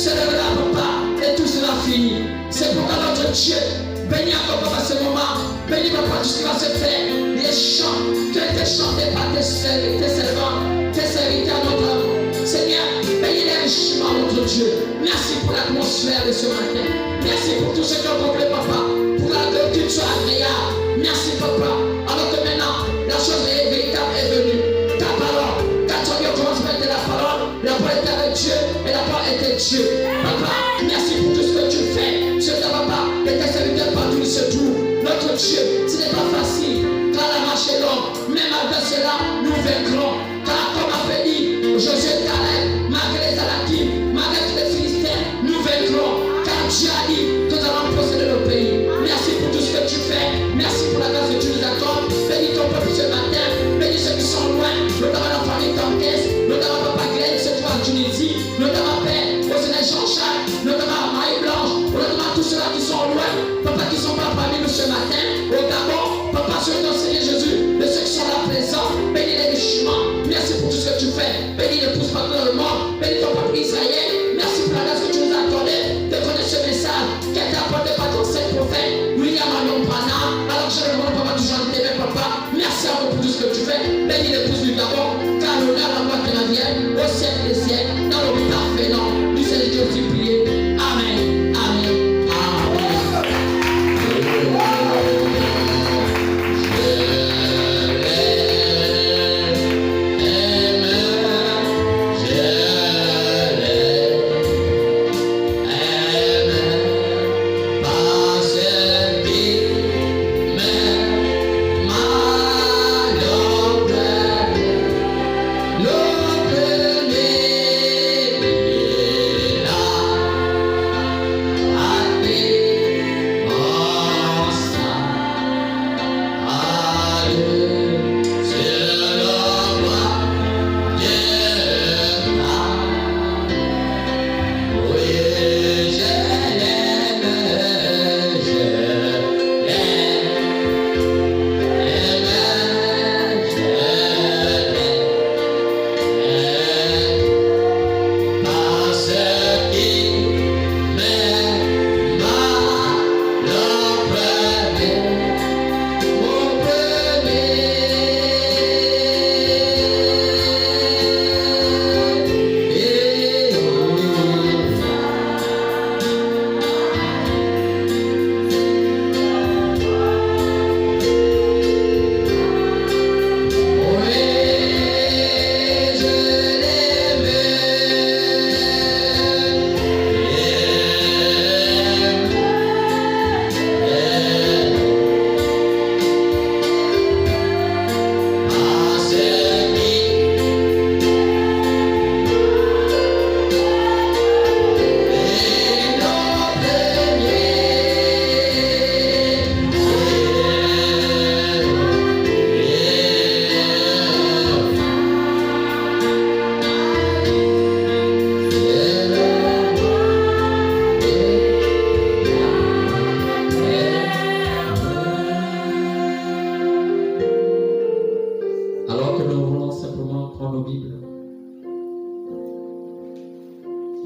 Se lèvera, papa, et tout sera fini. C'est pourquoi notre Dieu Bénis encore, papa, ce moment. Bénis, papa, tout ce qui va se faire. Les chants qui ont été chantés par tes servants, tes serviteurs, notre amour. Seigneur, bénis les richement, notre Dieu. Merci pour l'atmosphère de ce matin. Merci pour tout ce que tu as compris, papa. Pour la culture soit agréable. Merci, papa. Alors que maintenant, la chose véritable est venue. Ta parole, quand tu as dit au commencement était la parole était avec Dieu et la parole était Dieu. Papa, merci pour tout ce que tu fais. Ce que papa, et tes serviteurs partout ce jour. Notre Dieu, ce n'est pas facile. Car la marche est longue. Mais malgré cela, nous vaincrons. Car comme a fait dit Josué Caleb, malgré les Anakim, malgré tous les Philistins, nous vaincrons. Car Dieu a dit que nous allons posséder le pays. Merci pour tout ce que tu fais. Merci pour la grâce que tu nous accordes. Bénis ton peuple ce matin. Bénis ceux qui sont loin, notamment la famille Tanquès, notamment Papa Glenn, ce qui va en Tunisie, notamment Père, au Sénat Jean-Charles, notamment Marie-Blanche, notamment tous ceux-là qui sont loin, papa qui sont pas parmi nous ce matin, au Gabon, papa sur ton Seigneur Jésus, de ceux qui sont là présents, bénis les richement, merci pour tout ce que tu fais, bénis l'épouse partout dans le monde, bénis ton peuple Israël, merci pour la grâce que tu nous as accordée, de connaître ce message qui a été apporté par ton saint prophète, William Alon Branham, alors je le demande papa du genre de tes papa, merci à vous pour tout ce que tu fais, bénis l'épouse du Gabon, car l'honneur la gloire te revienne, au siècle des siècles, dans le parfait nom du Seigneur Dieu aussi prié. Amen. Amen.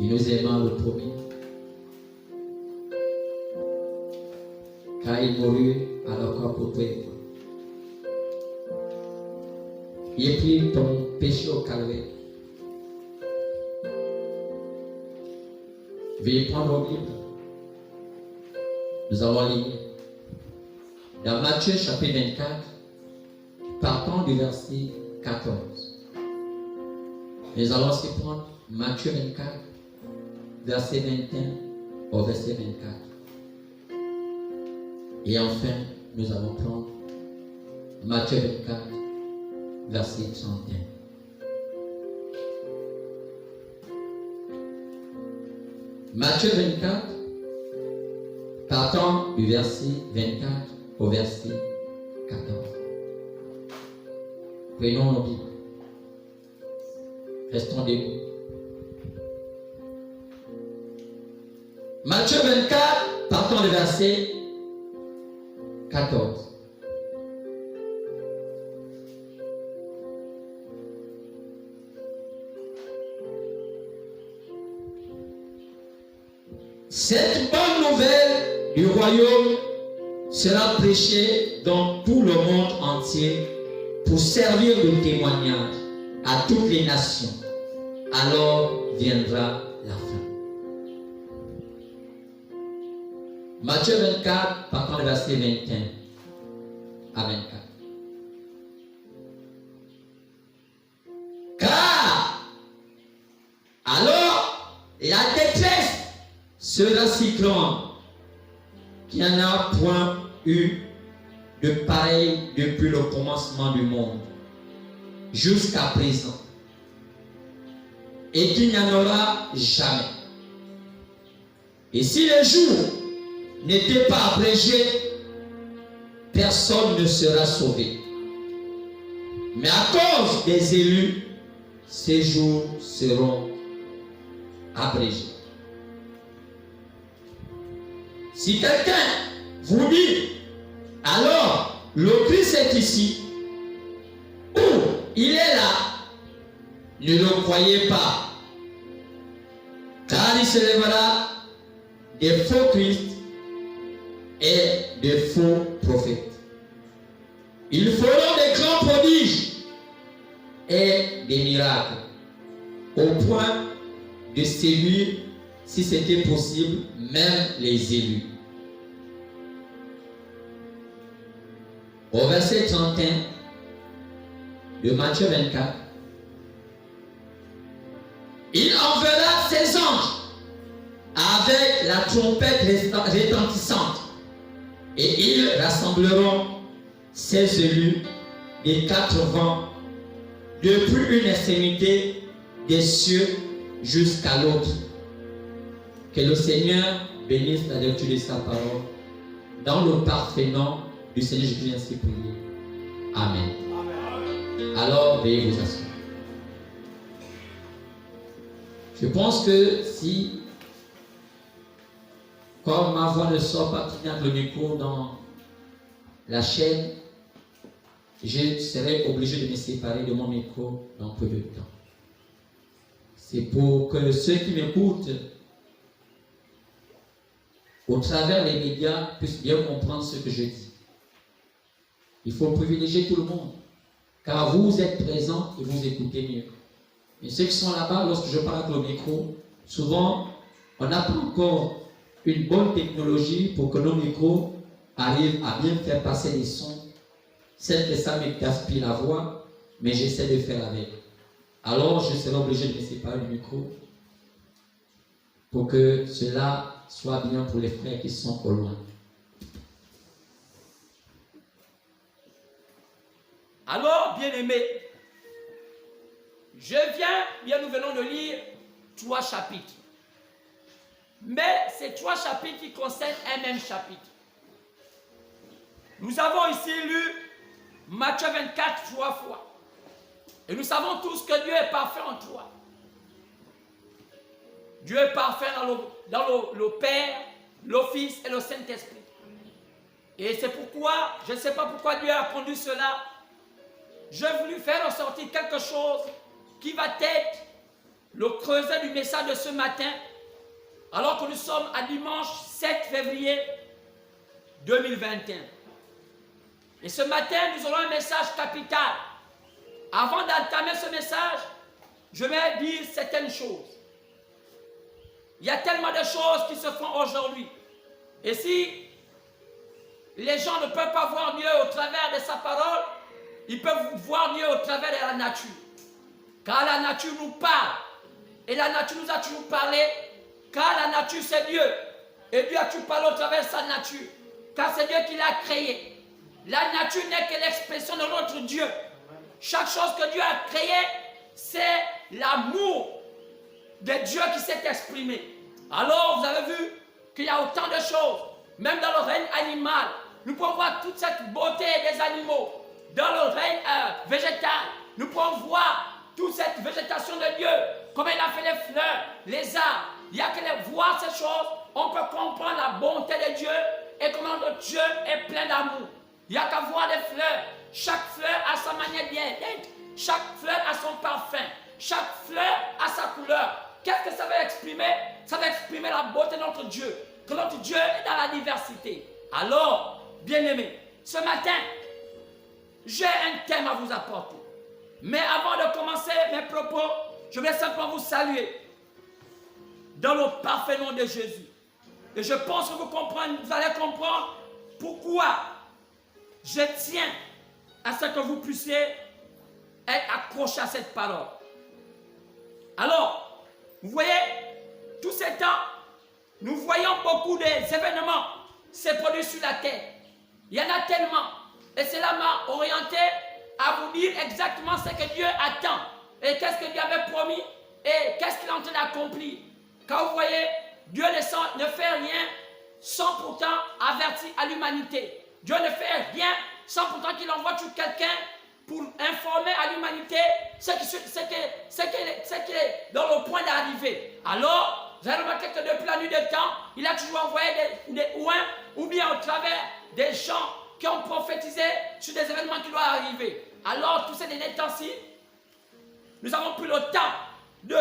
Il nous aima le premier. Car il mourut à la croix pour toi et moi. Il a pris ton péché au calvaire. Veuillez prendre vos Bibles. Nous allons lire dans Matthieu chapitre 24, partant du verset 14. Nous allons aussi prendre Matthieu 24, verset 21 au verset 24. Et enfin, nous allons prendre Matthieu 24, verset 31. Matthieu 24, partant du verset 24 au verset 14. Prenons nos Bibles. Restons debout. Matthieu 24, partant du verset 14. Cette bonne nouvelle du royaume sera prêché dans tout le monde entier pour servir de témoignage à toutes les nations. Alors viendra la fin. Matthieu 24, partant du verset 21 à 24. Car alors la détresse sera si grande qu'il n'y en a point eu de pareil depuis le commencement du monde jusqu'à présent, et qu'il n'y en aura jamais. Et si les jours n'étaient pas abrégés, personne ne sera sauvé. Mais à cause des élus, ces jours seront abrégés. Si quelqu'un vous dit, alors le Christ est ici, ou il est là, ne le croyez pas, car il se lèvera des faux Christ et des faux prophètes. Ils feront des grands prodiges et des miracles, au point de séduire, si c'était possible, même les élus. Au verset 31 de Matthieu 24, il enverra ses anges avec la trompette retentissante, et ils rassembleront ses élus des 4 vents, depuis une extrémité des cieux jusqu'à l'autre. Que le Seigneur bénisse la lecture de sa parole dans le parfait nom du Seigneur Jésus, ainsi prié. Amen. Amen. Alors, veuillez vous asseoir. Je pense que si, comme ma voix ne sort pas très bien le micro dans la chaîne, je serai obligé de me séparer de mon micro dans peu de temps. C'est pour que ceux qui m'écoutent au travers des médias puissent bien comprendre ce que je dis. Il faut privilégier tout le monde, car vous êtes présents et vous écoutez mieux. Mais ceux qui sont là-bas, lorsque je parle avec le micro, souvent, on n'a pas encore une bonne technologie pour que nos micros arrivent à bien faire passer les sons. Celle que ça me gaspille la voix, mais j'essaie de faire avec. Alors, je serai obligé de me séparer du micro pour que cela soit bien pour les frères qui sont au loin. Alors, bien-aimés, nous venons de lire 3 chapitres. Mais ces 3 chapitres qui concernent un même chapitre. Nous avons ici lu Matthieu 24 3 fois. Et nous savons tous que Dieu est parfait en 3. Dieu est parfait dans le Père, le Fils et le Saint-Esprit. Et c'est pourquoi, je ne sais pas pourquoi Dieu a conduit cela. J'ai voulu faire ressortir quelque chose qui va être le creuset du message de ce matin, alors que nous sommes à dimanche 7 février 2021. Et ce matin, nous aurons un message capital. Avant d'entamer ce message, je vais dire certaines choses. Il y a tellement de choses qui se font aujourd'hui. Et si les gens ne peuvent pas voir Dieu au travers de sa parole, ils peuvent voir Dieu au travers de la nature. Car la nature nous parle. Et la nature nous a toujours parlé. Car la nature c'est Dieu. Et Dieu a toujours parlé au travers de sa nature. Car c'est Dieu qui l'a créé. La nature n'est que l'expression de notre Dieu. Chaque chose que Dieu a créée, c'est l'amour de Dieu qui s'est exprimé. Alors vous avez vu qu'il y a autant de choses. Même dans le règne animal, nous pouvons voir toute cette beauté des animaux. Dans le règne végétal, nous pouvons voir toute cette végétation de Dieu. Comment il a fait les fleurs, les arbres. Il n'y a que voir ces choses, on peut comprendre la bonté de Dieu et comment notre Dieu est plein d'amour. Il n'y a qu'à voir les fleurs. Chaque fleur a sa manière d'être. Chaque fleur a son parfum. Chaque fleur a sa couleur. Qu'est-ce que ça veut exprimer? Ça veut exprimer la beauté de notre Dieu. Que notre Dieu est dans la diversité. Alors, bien-aimés, ce matin, j'ai un thème à vous apporter. Mais avant de commencer mes propos, je vais simplement vous saluer dans le parfait nom de Jésus. Et je pense que vous allez comprendre pourquoi je tiens à ce que vous puissiez être accrochés à cette parole. Alors, vous voyez, tous ces temps, nous voyons beaucoup d'événements se produire sur la terre. Il y en a tellement. Et cela m'a orienté à vous dire exactement ce que Dieu attend. Et qu'est-ce que Dieu avait promis. Et qu'est-ce qu'il est en train d'accomplir. Quand vous voyez, Dieu ne fait rien sans pourtant avertir à l'humanité. Dieu ne fait rien sans pourtant qu'il envoie toujours quelqu'un pour informer à l'humanité ce qui est dans le point d'arriver. Alors, vous avez remarqué que depuis la nuit des temps, il a toujours envoyé des ouins ou bien au travers des gens qui ont prophétisé sur des événements qui doivent arriver. Alors, tous ces derniers temps-ci, nous avons pris le temps de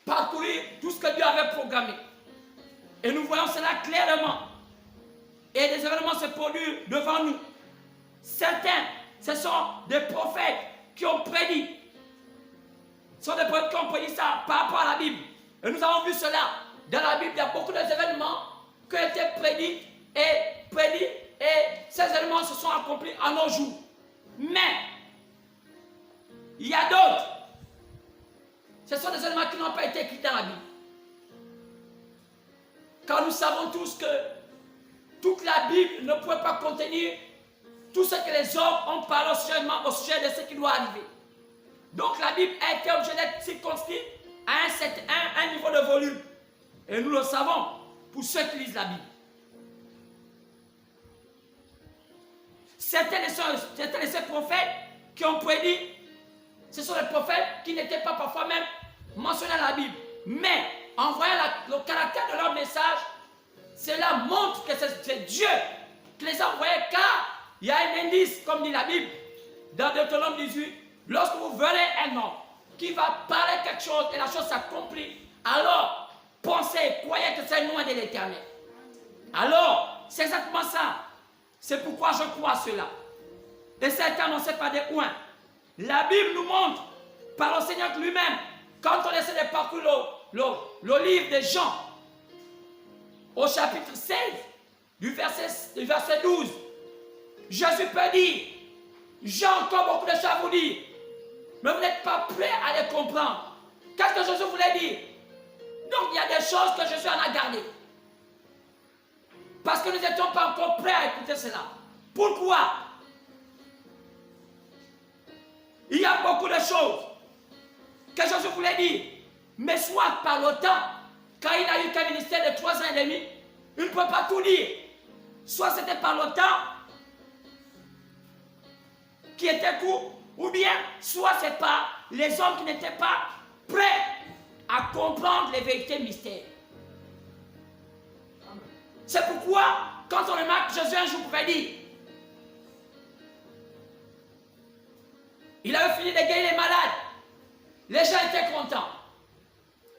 parcourir tout ce que Dieu avait programmé. Et nous voyons cela clairement. Et des événements se produisent devant nous. Certains, ce sont des prophètes qui ont prédit. Ce sont des prophètes qui ont prédit ça par rapport à la Bible. Et nous avons vu cela. Dans la Bible, il y a beaucoup d'événements qui ont été prédits. Et ces événements se sont accomplis à nos jours. Mais, il y a d'autres. Ce sont des éléments qui n'ont pas été écrits dans la Bible. Car nous savons tous que toute la Bible ne pouvait pas contenir tout ce que les hommes ont parlé au sujet de ce qui doit arriver. Donc la Bible a été obligée d'être circonscrite à un niveau de volume. Et nous le savons pour ceux qui lisent la Bible. Certains de ces prophètes qui ont prédit, ce sont des prophètes qui n'étaient pas parfois même mentionnés dans la Bible. Mais en voyant le caractère de leur message, cela montre que c'est Dieu qui les a envoyés, car il y a un indice, comme dit la Bible, dans Deutéronome 18, lorsque vous verrez un homme qui va parler quelque chose et la chose s'accomplit, alors pensez, croyez que c'est loin de l'Éternel. Alors, c'est exactement ça. C'est pourquoi je crois à cela. Et c'est annoncé par des ouins. La Bible nous montre, par le Seigneur lui-même, quand on essaie de parcourir le livre de Jean, au chapitre 16, du verset 12, Jésus peut dire, j'ai encore beaucoup de choses à vous dire, mais vous n'êtes pas prêts à les comprendre. Qu'est-ce que Jésus voulait dire? Donc il y a des choses que Jésus en a gardées. Parce que nous n'étions pas encore prêts à écouter cela. Pourquoi? Il y a beaucoup de choses que Jésus voulait dire, mais soit par le temps, quand il a eu qu'un ministère de 3 ans et demi, il ne peut pas tout dire. Soit c'était par le temps qui était court, ou bien soit c'est par les hommes qui n'étaient pas prêts à comprendre les vérités mystères. C'est pourquoi, quand on remarque Jésus un jour pouvait dire, il avait fini de guérir les malades, les gens étaient contents.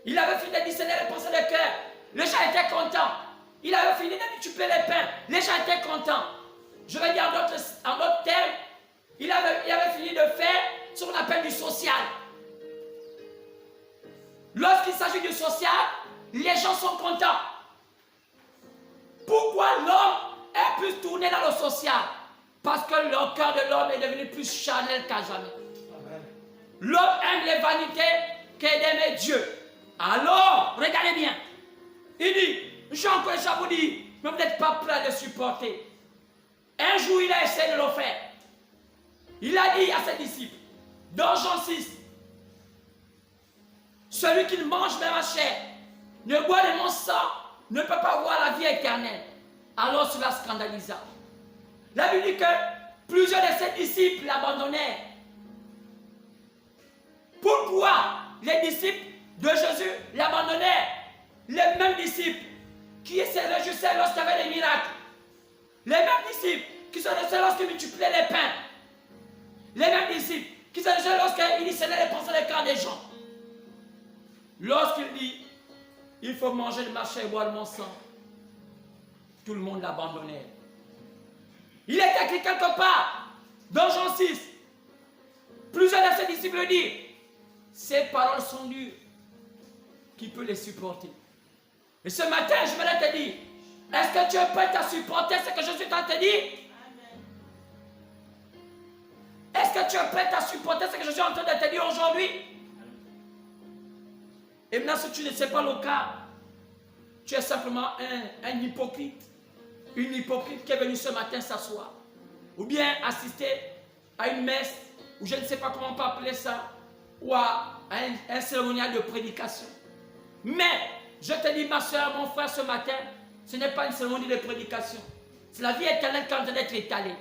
Il avait fini de discerner les pensées de cœur, les gens étaient contents. Il avait fini de multiplier les pains, les gens étaient contents. Je vais dire en d'autres termes, il avait fini de faire ce qu'on appelle du social. Lorsqu'il s'agit du social, les gens sont contents. Pourquoi l'homme est plus tourné dans le social? Parce que le cœur de l'homme est devenu plus charnel qu'à jamais. L'homme aime les vanités qu'est d'aimer Dieu. Alors, regardez bien. Il dit, j'ai encore déjà vous dire, mais vous n'êtes pas prêts à le supporter. Un jour, il a essayé de le faire. Il a dit à ses disciples, dans Jean 6, celui qui mange de ma chair, ne boit de mon sang, ne peut pas voir la vie éternelle. Alors cela scandalisa. La Bible dit que plusieurs de ses disciples l'abandonnèrent. Pourquoi les disciples de Jésus l'abandonnèrent? Les mêmes disciples qui se réjouissaient lorsqu'il y avait des miracles. Les mêmes disciples qui se réjouissaient lorsqu'il multipliait les pains. Les mêmes disciples qui se réjouissaient lorsqu'il discernait les pensées des cœurs des gens. Lorsqu'il dit, il faut manger de ma chair et boire de mon sang, tout le monde l'abandonnait. Il est écrit quelque part, dans Jean 6, plusieurs de ses disciples disent, ces paroles sont dures, qui peut les supporter? Et ce matin, je voulais te dire, est-ce que tu es prêt à supporter ce que je suis en train de te dire? Est-ce que tu es prêt à supporter ce que je suis en train de te dire aujourd'hui? Et maintenant, si tu ne sais pas le cas, tu es simplement un hypocrite. Une hypocrite qui est venue ce matin s'asseoir. Ou bien assister à une messe, ou je ne sais pas comment on peut appeler ça, ou à un cérémonial de prédication. Mais, je te dis, ma soeur, mon frère, ce matin, ce n'est pas une cérémonie de prédication. C'est la vie éternelle qui est en train d'être étalée.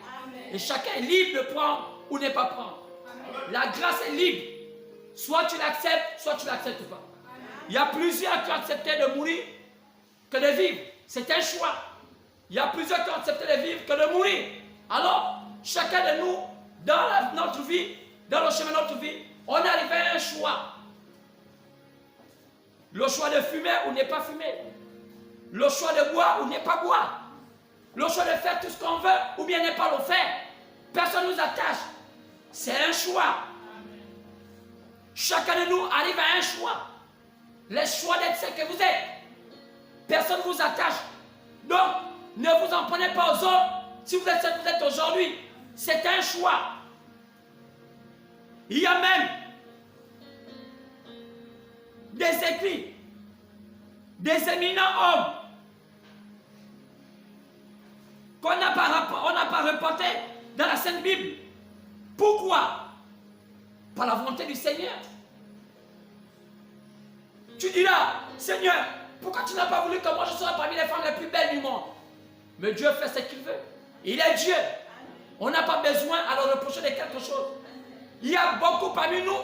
Et chacun est libre de prendre ou ne pas prendre. La grâce est libre. Soit tu l'acceptes, soit tu ne l'acceptes pas. Il y a plusieurs qui ont accepté de mourir que de vivre. C'est un choix. Il y a plusieurs qui ont accepté de vivre que de mourir. Alors, chacun de nous, dans notre vie, dans le chemin de notre vie, on est arrivé à un choix. Le choix de fumer ou ne pas fumer. Le choix de boire ou ne pas boire. Le choix de faire tout ce qu'on veut ou bien ne pas le faire. Personne ne nous attache. C'est un choix. Chacun de nous arrive à un choix. Le choix d'être ce que vous êtes. Personne ne vous attache. Donc, ne vous en prenez pas aux autres. Si vous êtes ce que vous êtes aujourd'hui, c'est un choix. Il y a même des écrits, des éminents hommes qu'on n'a pas reportés dans la Sainte Bible. Pourquoi? Par la volonté du Seigneur. Tu diras, Seigneur, pourquoi tu n'as pas voulu que moi je sois parmi les femmes les plus belles du monde? Mais Dieu fait ce qu'il veut. Il est Dieu. On n'a pas besoin à le reprocher de quelque chose. Il y a beaucoup parmi nous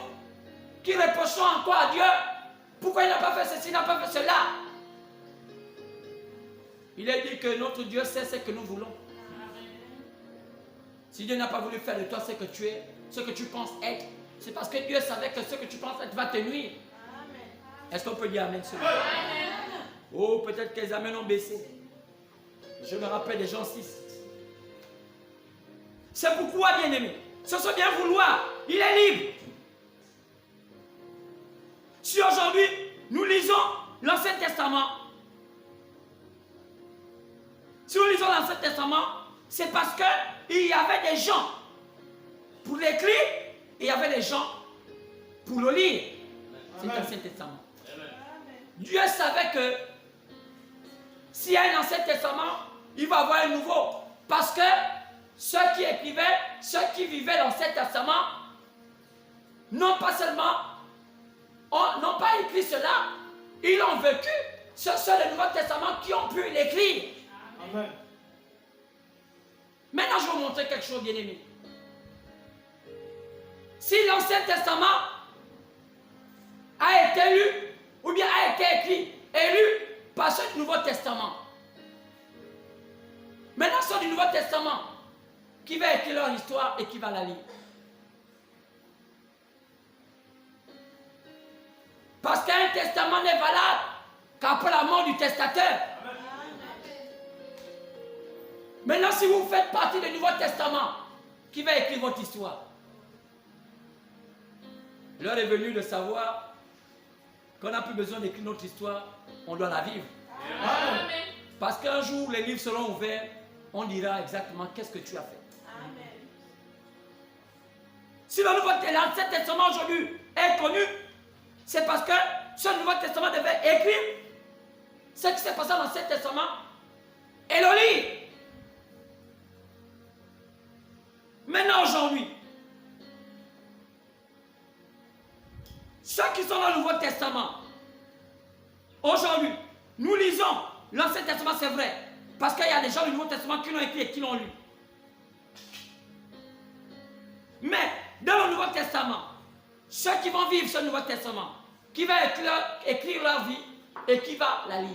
qui reprochent encore à Dieu. Pourquoi il n'a pas fait ceci, il n'a pas fait cela? Il est dit que notre Dieu sait ce que nous voulons. Si Dieu n'a pas voulu faire de toi ce que tu es, ce que tu penses être, c'est parce que Dieu savait que ce que tu penses être va te nuire. Est-ce qu'on peut dire Amen sur ça? Oh, peut-être que les amens ont baissé. Je me rappelle des gens 6. C'est pourquoi, bien-aimé, ce soit bien vouloir, il est libre. Si aujourd'hui, nous lisons l'Ancien Testament, si nous lisons l'Ancien Testament, c'est parce qu'il y avait des gens pour l'écrire et il y avait des gens pour le lire. C'est l'Ancien Testament. Dieu savait que s'il y a un Ancien Testament, il va y avoir un nouveau. Parce que ceux qui écrivaient, ceux qui vivaient dans l'Ancien Testament, n'ont pas seulement, n'ont pas écrit cela, ils l'ont vécu. Ce sont les Nouveaux Testaments qui ont pu l'écrire. Amen. Maintenant, je vais vous montrer quelque chose, bien-aimé. Si l'Ancien Testament a été lu, ou bien a été écrit et lu par ceux du Nouveau Testament, maintenant, ceux du Nouveau Testament, qui va écrire leur histoire et qui va la lire. Parce qu'un testament n'est valable qu'après la mort du testateur. Maintenant, si vous faites partie du Nouveau Testament, qui va écrire votre histoire? L'heure est venue de savoir qu'on n'a plus besoin d'écrire notre histoire, on doit la vivre. Amen. Parce qu'un jour, les livres seront ouverts, on dira exactement qu'est-ce que tu as fait. Amen. Si le l'Ancien Testament aujourd'hui est connu, c'est parce que ce Nouveau Testament devait écrire ce qui s'est passé dans l'Ancien Testament et le lire. Maintenant, aujourd'hui, ceux qui sont dans le Nouveau Testament, aujourd'hui, nous lisons l'Ancien Testament, c'est vrai, parce qu'il y a des gens du Nouveau Testament qui l'ont écrit et qui l'ont lu. Mais dans le Nouveau Testament, ceux qui vont vivre ce Nouveau Testament, qui va écrire leur vie et qui va la lire.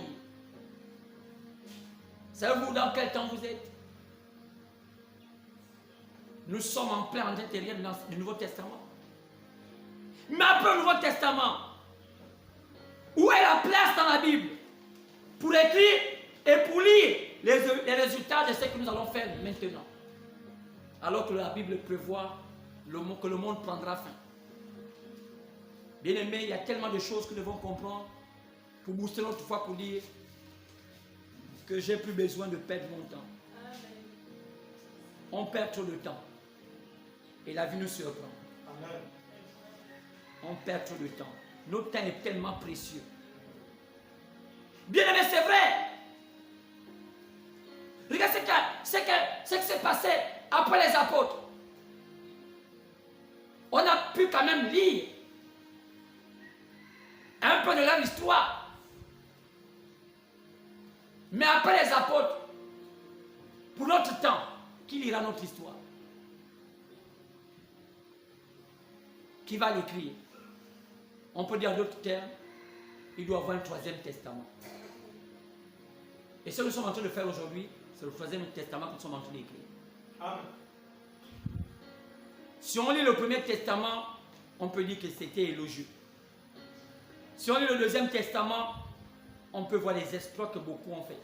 Savez-vous dans quel temps vous êtes? Nous sommes en plein intérieur du Nouveau Testament. Mais après le Nouveau Testament, où est la place dans la Bible pour écrire et pour lire les résultats de ce que nous allons faire maintenant? alors que la Bible prévoit que le monde prendra fin. Bien aimé, il y a tellement de choses que nous devons comprendre pour booster notre foi, pour dire que j'ai plus besoin de perdre mon temps. On perd trop de temps et la vie nous surprend. Amen. On perd trop de temps. Notre temps est tellement précieux. Bien aimé, c'est vrai. Regarde ce qui s'est passé après les apôtres. On a pu quand même lire un peu de leur histoire. Mais après les apôtres, pour notre temps, qui lira notre histoire? Qui va l'écrire? On peut dire en d'autres termes, il doit y avoir un troisième testament. Et ce que nous sommes en train de faire aujourd'hui, c'est le troisième testament que nous sommes en train d'écrire. Amen. Si on lit le premier testament, on peut dire que c'était élogieux. Si on lit le deuxième testament, on peut voir les exploits que beaucoup ont fait.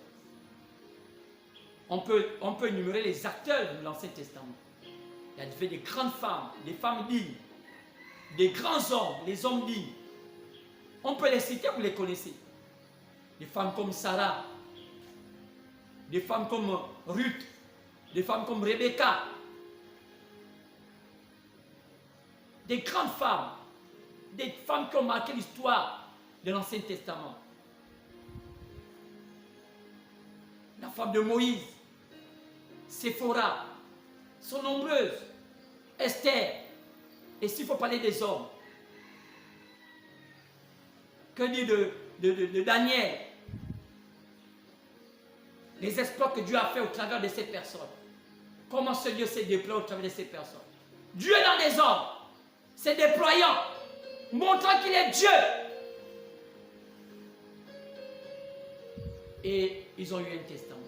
On peut énumérer les acteurs de l'Ancien Testament. Il y a des grandes femmes, des femmes dignes, des grands hommes, les hommes dignes. On peut les citer, vous les connaissez. Des femmes comme Sarah, des femmes comme Ruth, des femmes comme Rebecca. Des grandes femmes, des femmes qui ont marqué l'histoire de l'Ancien Testament. La femme de Moïse, Séphora, sont nombreuses. Esther. Et s'il faut parler des hommes, que dire de Daniel? Les exploits que Dieu a fait au travers de ces personnes. Comment ce Dieu s'est déployé au travers de ces personnes. Dieu dans les hommes, s'est déployant, montrant qu'il est Dieu. Et ils ont eu un testament.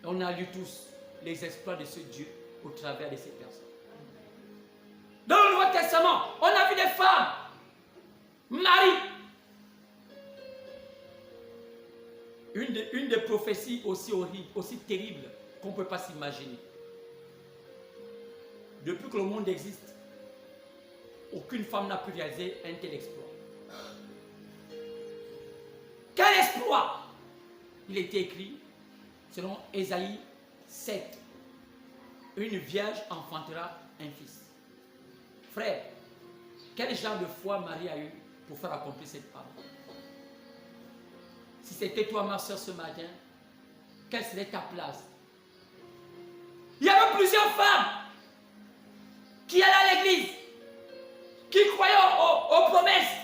Et on a lu tous les exploits de ce Dieu au travers de ces personnes. Dans le Nouveau Testament, on a vu des femmes. Marie. Une des prophéties aussi horribles, aussi terribles qu'on ne peut pas s'imaginer. Depuis que le monde existe, aucune femme n'a pu réaliser un tel exploit. Quel exploit? Il était écrit, selon Ésaïe 7, une vierge enfantera un fils. Frère, quel genre de foi Marie a eu pour faire accomplir cette parole? Si c'était toi, ma soeur, ce matin, quelle serait ta place? Il y avait plusieurs femmes qui allaient à l'église, qui croyaient aux promesses,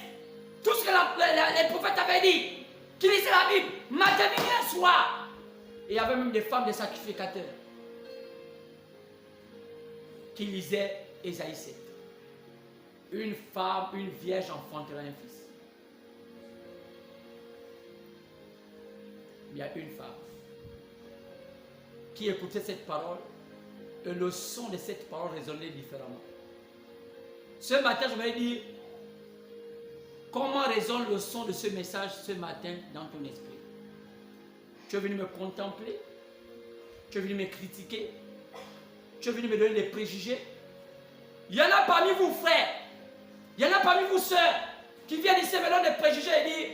tout ce que les prophètes avaient dit, qui lisaient la Bible, matin, midi et soir. Et il y avait même des femmes, des sacrificateurs, qui lisaient Ésaïe 7. Une femme, une vierge enfantera un fils. Il y a une femme qui écoutait cette parole et le son de cette parole résonnait différemment. Ce matin, je vais dire comment résonne le son de ce message ce matin dans ton esprit. Tu es venu me contempler, tu es venu me critiquer, tu es venu me donner des préjugés. Il y en a parmi vous, frères, il y en a parmi vous, sœurs, qui viennent ici me donner des préjugés et dire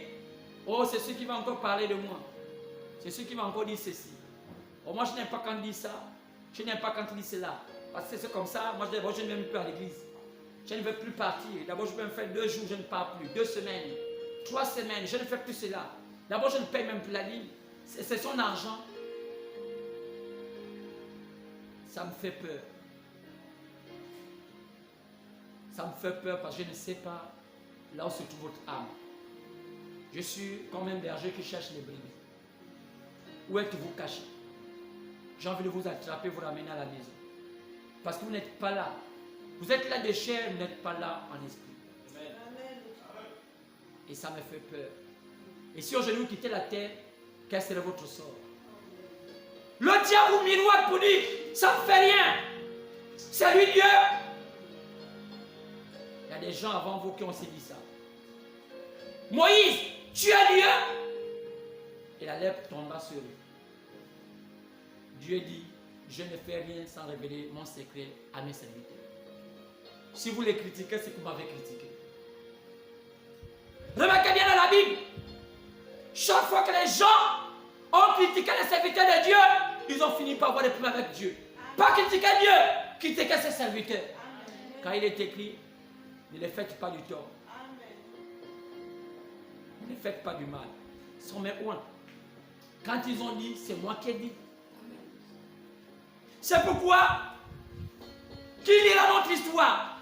oh, c'est celui qui va encore parler de moi. C'est celui qui va encore dire ceci. Oh, moi, je n'aime pas quand il dit ça. Je n'aime pas quand il dit cela. Parce que c'est comme ça. Moi, d'abord, je ne vais même plus à l'église. Je ne veux plus partir. D'abord, je peux me faire 2 jours, je ne pars plus. 2 semaines, 3 semaines, je ne fais plus cela. D'abord, je ne paye même plus la ligne. C'est son argent. Ça me fait peur. Ça me fait peur parce que je ne sais pas là où se trouve votre âme. Je suis comme un berger qui cherche les brebis. Où êtes-vous caché? J'ai envie de vous attraper, vous ramener à la maison. Parce que vous n'êtes pas là. Vous êtes là de chair, vous n'êtes pas là en esprit. Amen. Et ça me fait peur. Et si aujourd'hui vous quittez la terre, quel serait votre sort? Le diable vous miroite pour dire, ça ne fait rien. C'est lui Dieu. Il y a des gens avant vous qui ont aussi dit ça. Moïse, tu es Dieu. Et la lèpre tomba sur eux. Dieu dit, je ne fais rien sans révéler mon secret à mes serviteurs. Si vous les critiquez, c'est que vous m'avez critiqué. Remarquez bien dans la Bible, chaque fois que les gens ont critiqué les serviteurs de Dieu, ils ont fini par avoir des problèmes avec Dieu. Pas critiquer Dieu, critiquer ses serviteurs. Quand il est écrit, ne les faites pas du tort. Ne faites pas du mal. Sont mes oins. Quand ils ont dit, c'est moi qui ai dit. C'est pourquoi, qui lira notre histoire?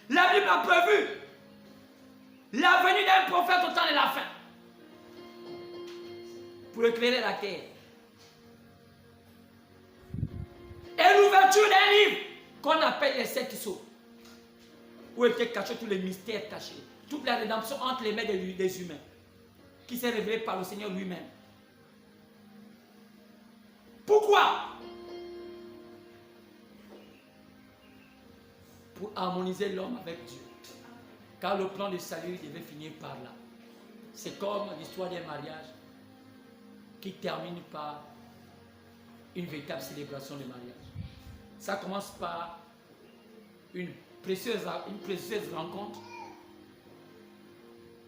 La Bible a prévu la venue d'un prophète au temps de la fin pour éclairer la terre. Et l'ouverture d'un livre qu'on appelle les 7 sceaux, où étaient cachés tous les mystères cachés, toute la rédemption entre les mains des humains, qui s'est révélée par le Seigneur lui-même. Pourquoi? Pour harmoniser l'homme avec Dieu. Car le plan de salut devait finir par là. C'est comme l'histoire d'un mariage qui termine par une véritable célébration de mariage. Ça commence par une précieuse rencontre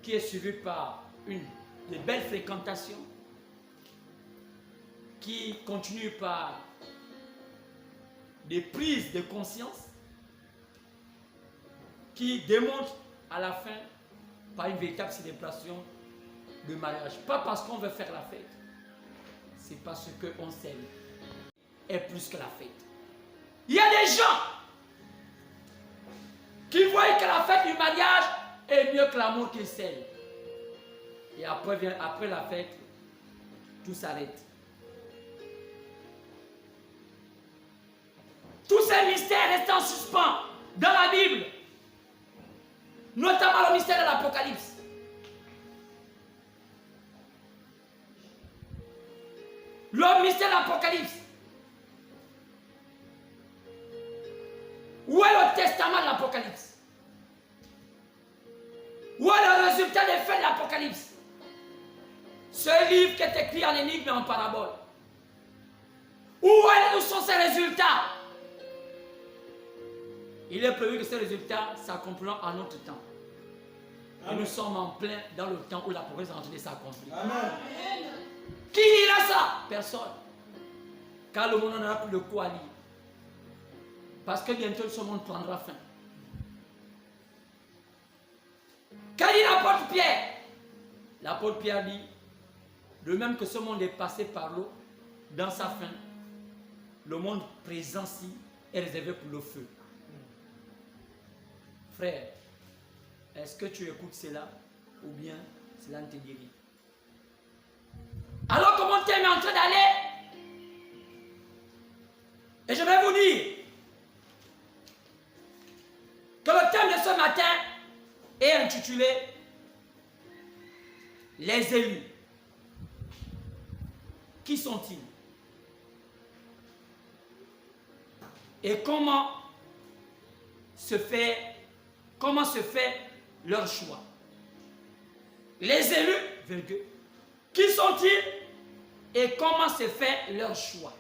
qui est suivie par de belles fréquentations, qui continue par des prises de conscience, qui démontre à la fin par une véritable célébration de mariage. Pas parce qu'on veut faire la fête, c'est parce qu'on s'aime. Et plus que la fête. Il y a des gens qui voient que la fête du mariage est mieux que l'amour qu'ils s'aiment. Et après la fête, tout s'arrête. Tous ces mystères restent en suspens dans la Bible. Notamment le mystère de l'Apocalypse. Le mystère de l'Apocalypse. Où est le testament de l'Apocalypse? Où est le résultat des faits de l'Apocalypse? Ce livre qui est écrit en énigme et en parabole. Où sont ces résultats? Il est prévu que ces résultats s'accompliront en notre temps. Et nous sommes en plein dans le temps où la promesse est en train de s'accomplir. Qui lira ça? Personne. Car le monde n'aura plus de quoi lire. Parce que bientôt ce monde prendra fin. Qu'a dit l'apôtre Pierre? L'apôtre Pierre dit, de même que ce monde est passé par l'eau, dans sa fin, le monde présent-ci est réservé pour le feu. Frère, est-ce que tu écoutes cela ou bien cela ne te dit rien? Alors que mon thème est en train d'aller, et je vais vous dire que le thème de ce matin est intitulé Les élus. Qui sont-ils? Et comment se fait leur choix? Les élus, virgule. Qui sont-ils et comment se fait leur choix?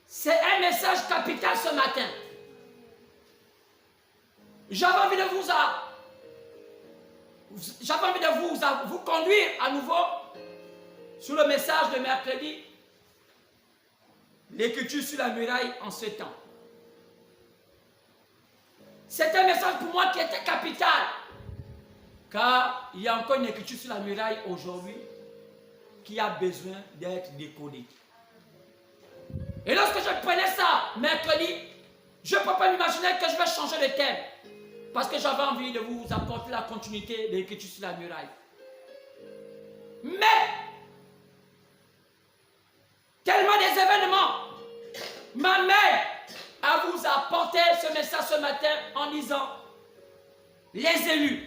C'est un message capital ce matin. J'avais envie de vous conduire à nouveau sur le message de mercredi. L'écriture sur la muraille en ce temps. C'est un message pour moi qui était capital. Car il y a encore une écriture sur la muraille aujourd'hui qui a besoin d'être décodée. Et lorsque je prenais ça mercredi, je ne peux pas m'imaginer que je vais changer de thème. Parce que j'avais envie de vous apporter la continuité de l'écriture sur la muraille. Mais, tellement des événements m'amènent à vous apporter ce message ce matin en disant, les élus,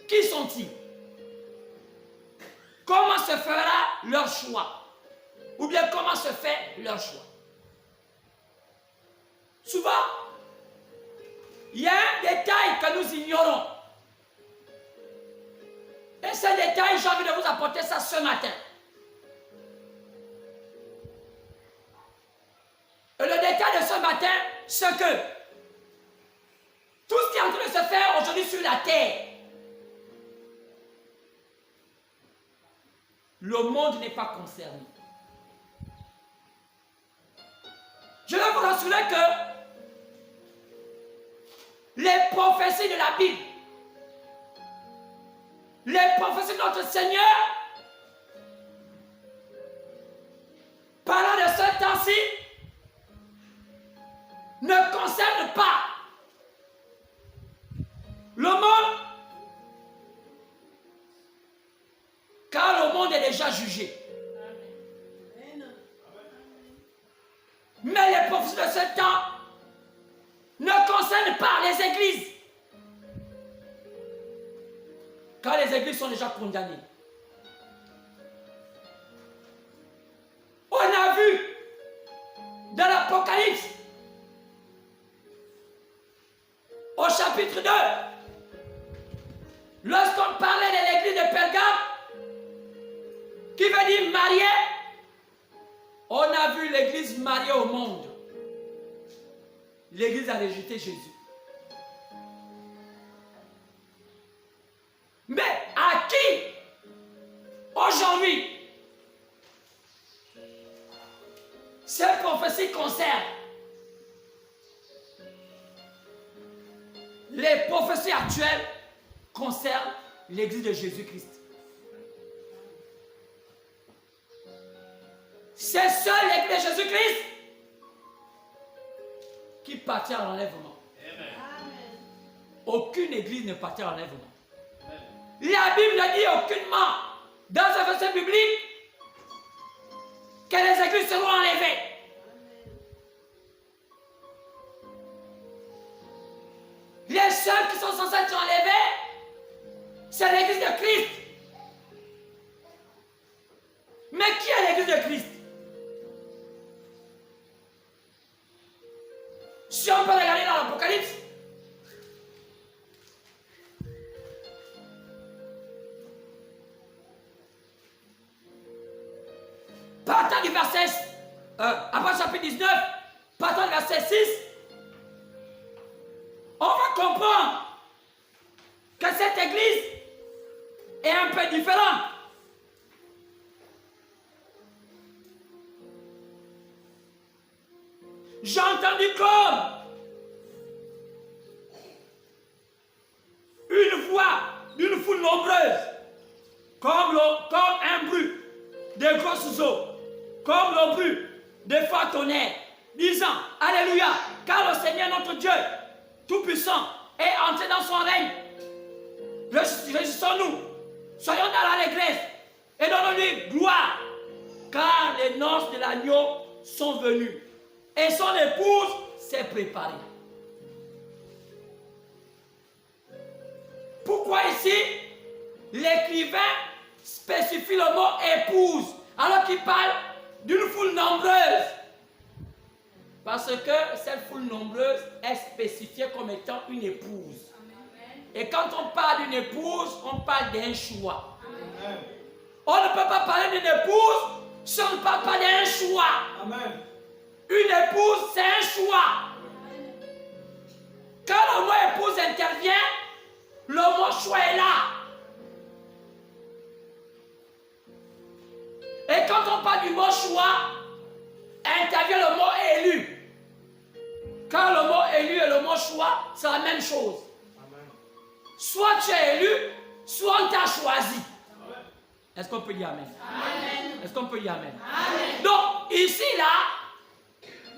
qui sont-ils? Comment se fera leur choix? Ou bien comment se fait leur choix? Souvent, il y a un détail que nous ignorons. Et ces détails, j'ai envie de vous apporter ça ce matin. Et le détail de ce matin, c'est que tout ce qui est en train de se faire aujourd'hui sur la terre, le monde n'est pas concerné. Je vais vous rassurer que les prophéties de la Bible, les prophéties de notre Seigneur, parlant de ce temps-ci, ne concernent pas le monde, car le monde est déjà jugé. Mais les prophéties de ce temps ne concernent pas les églises, car les églises sont déjà condamnées. On a vu dans l'Apocalypse, au chapitre 2, lorsqu'on parlait de l'église de Pergame, qui veut dire mariée, on a vu l'église mariée au monde. L'église a rejeté Jésus. Mais à qui aujourd'hui ces prophéties concernent? Les prophéties actuelles concernent l'église de Jésus-Christ. C'est seule l'église de Jésus-Christ qui partit à l'enlèvement. Aucune église ne partit à l'enlèvement. La Bible ne dit aucunement dans un verset biblique que les églises seront enlevées. Les seuls qui sont censés être enlevés, c'est l'église de Christ. Mais qui est l'église de Christ? Si on peut regarder dans l'Apocalypse, partant du verset, après chapitre 19, partant du verset 6, on va comprendre que cette église est un peu différente. J'ai entendu comme une voix d'une foule nombreuse, comme un bruit de grosses eaux, comme le bruit de forts tonnerres, disant Alléluia, car le Seigneur notre Dieu Tout-Puissant est entré dans son règne. Réjouissons-nous, soyons dans l'allégresse et donnons-lui gloire, car les noces de l'agneau sont venues et son épouse s'est préparée. Pourquoi ici l'écrivain spécifie le mot épouse alors qu'il parle d'une foule nombreuse? Parce que cette foule nombreuse est spécifiée comme étant une épouse. Et quand on parle d'une épouse, on parle d'un choix. On ne peut pas parler d'une épouse si on ne parle pas d'un choix. Amen. Une épouse, c'est un choix. Quand le mot épouse intervient, le mot choix est là. Et quand on parle du mot choix, intervient le mot élu. Quand le mot élu et le mot choix, c'est la même chose. Amen. Soit tu es élu, soit on t'a choisi. Est-ce qu'on peut dire amen? Amen. Est-ce qu'on peut dire amen? Amen. Donc, ici, là,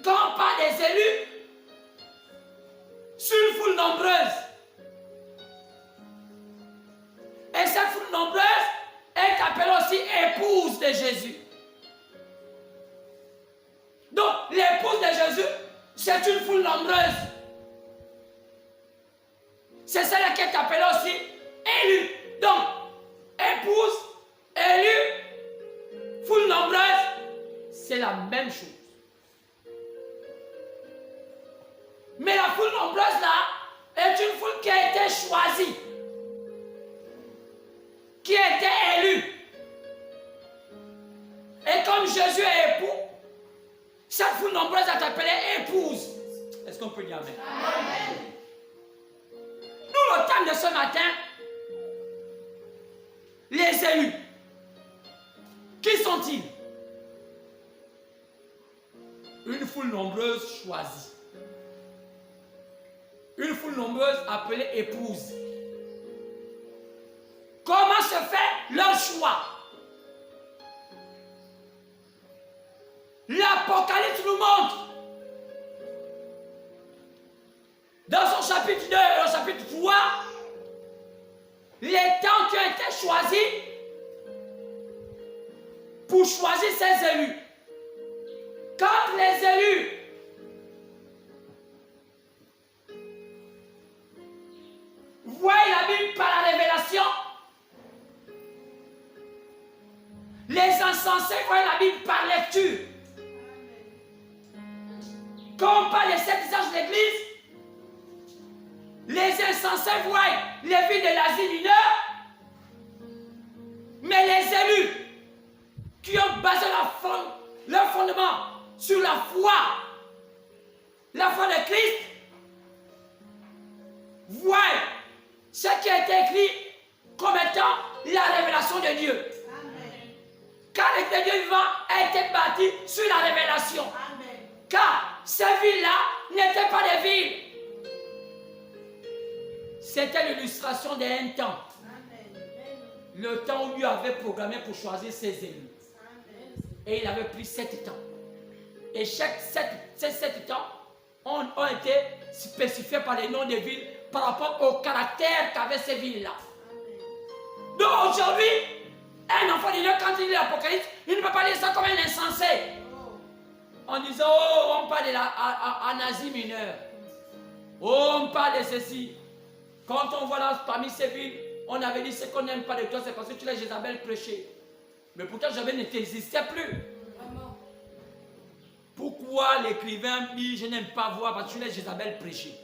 quand on parle des élus, sur une foule nombreuse, et cette foule nombreuse est appelée aussi épouse de Jésus. Donc, l'épouse de Jésus, c'est une foule nombreuse. C'est celle qui est appelée aussi élue. Donc, épouse, élue, foule nombreuse, c'est la même chose. Mais la foule nombreuse là est une foule qui a été choisie, qui est Jésus est époux, cette foule nombreuse est appelée épouse. Est-ce qu'on peut dire amen? Amen. Nous, le thème de ce matin, les élus. Qui sont-ils? Une foule nombreuse choisie. Une foule nombreuse appelée épouse. Comment se fait leur choix? L'Apocalypse nous montre, dans son chapitre 2 et au chapitre 3, les temps qui ont été choisis pour choisir ces élus. Quand les élus voient la Bible par la révélation, les insensés voient la Bible par lecture. Quand on parle des 7 visages de l'Église, les insensés voient les villes de l'Asie mineure, mais les élus qui ont basé leur fondement sur la foi de Christ, voient ce qui a été écrit comme étant la révélation de Dieu. Amen. Car l'Église de Dieu vivant a été bâti sur la révélation. Amen. Car ces villes-là n'étaient pas des villes. C'était l'illustration d'un temps. Amen. Le temps où Dieu avait programmé pour choisir ses élus. Amen. Et il avait pris 7 temps. Et ces 7 temps ont été spécifiés par les noms des villes par rapport au caractère qu'avaient ces villes-là. Donc aujourd'hui, un enfant de Dieu, quand il lit l'Apocalypse, il ne peut pas lire ça comme un insensé. En disant, oh, on parle en Asie mineure. Oh, on parle de ceci. Quand on voit là, parmi ces villes, on avait dit ce qu'on n'aime pas de toi, c'est parce que tu l'as Jézabel prêché. Mais pourtant, Jézabel n'existait plus. Pourquoi l'écrivain dit je n'aime pas voir parce que tu l'as Jézabel prêché?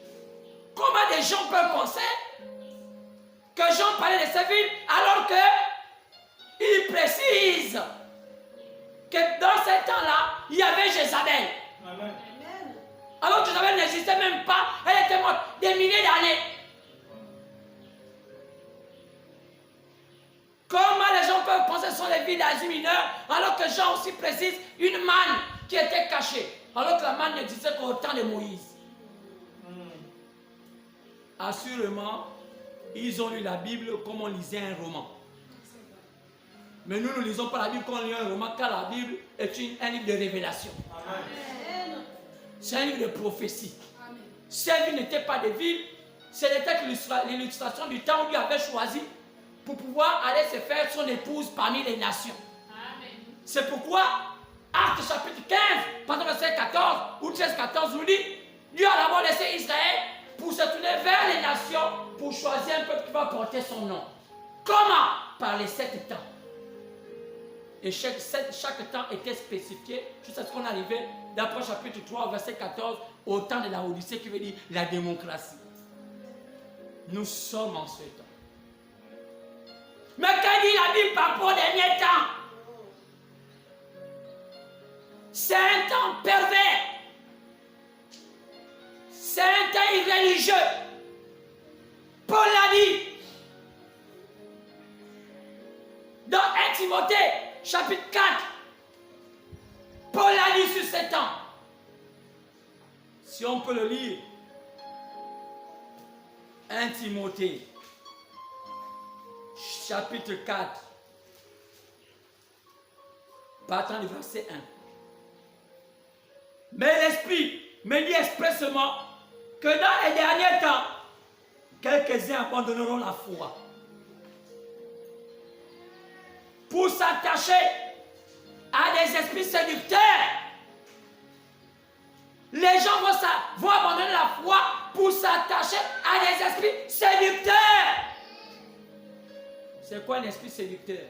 Comment des gens peuvent penser que Jean parlait de ces villes alors qu'il précise que dans ces temps-là, il y avait Jézabel. Amen. Alors que Jézabel n'existait même pas, elle était morte des milliers d'années. Comment les gens peuvent penser que ce sont les villes d'Asie mineure alors que Jean aussi précise une manne qui était cachée, alors que la manne n'existait qu'au temps de Moïse. Assurément, ils ont lu la Bible comme on lisait un roman. Mais nous ne lisons pas la Bible comme on lit un roman, car la Bible est un livre de révélation. C'est un livre de prophétie. Amen. Ces villes n'étaient pas des villes, c'était l'illustration du temps où Dieu avait choisi pour pouvoir aller se faire son épouse parmi les nations. C'est pourquoi, Actes chapitre 15, pendant verset 14 ou 13-14, nous dit, Dieu a d'abord laissé Israël pour se tourner vers les nations pour choisir un peuple qui va porter son nom. Comment? Par les 7 temps. Et chaque temps était spécifié jusqu'à ce qu'on arrivait d'après chapitre 3, verset 14, au temps de la Odyssée qui veut dire la démocratie. Nous sommes en ce temps. Mais quand dit la Bible par rapport au dernier temps, c'est un temps pervers. C'est un temps irréligieux. Paul l'a dit. Dans 1 Timothée, chapitre 4, Paul l'a dit sur ce temps. Si on peut le lire, 1 Timothée, chapitre 4, partant du verset 1. Mais l'Esprit me dit expressément que dans les derniers temps, quelques-uns abandonneront la foi pour s'attacher à des esprits séducteurs. Les gens vont abandonner la foi pour s'attacher à des esprits séducteurs. C'est quoi un esprit séducteur?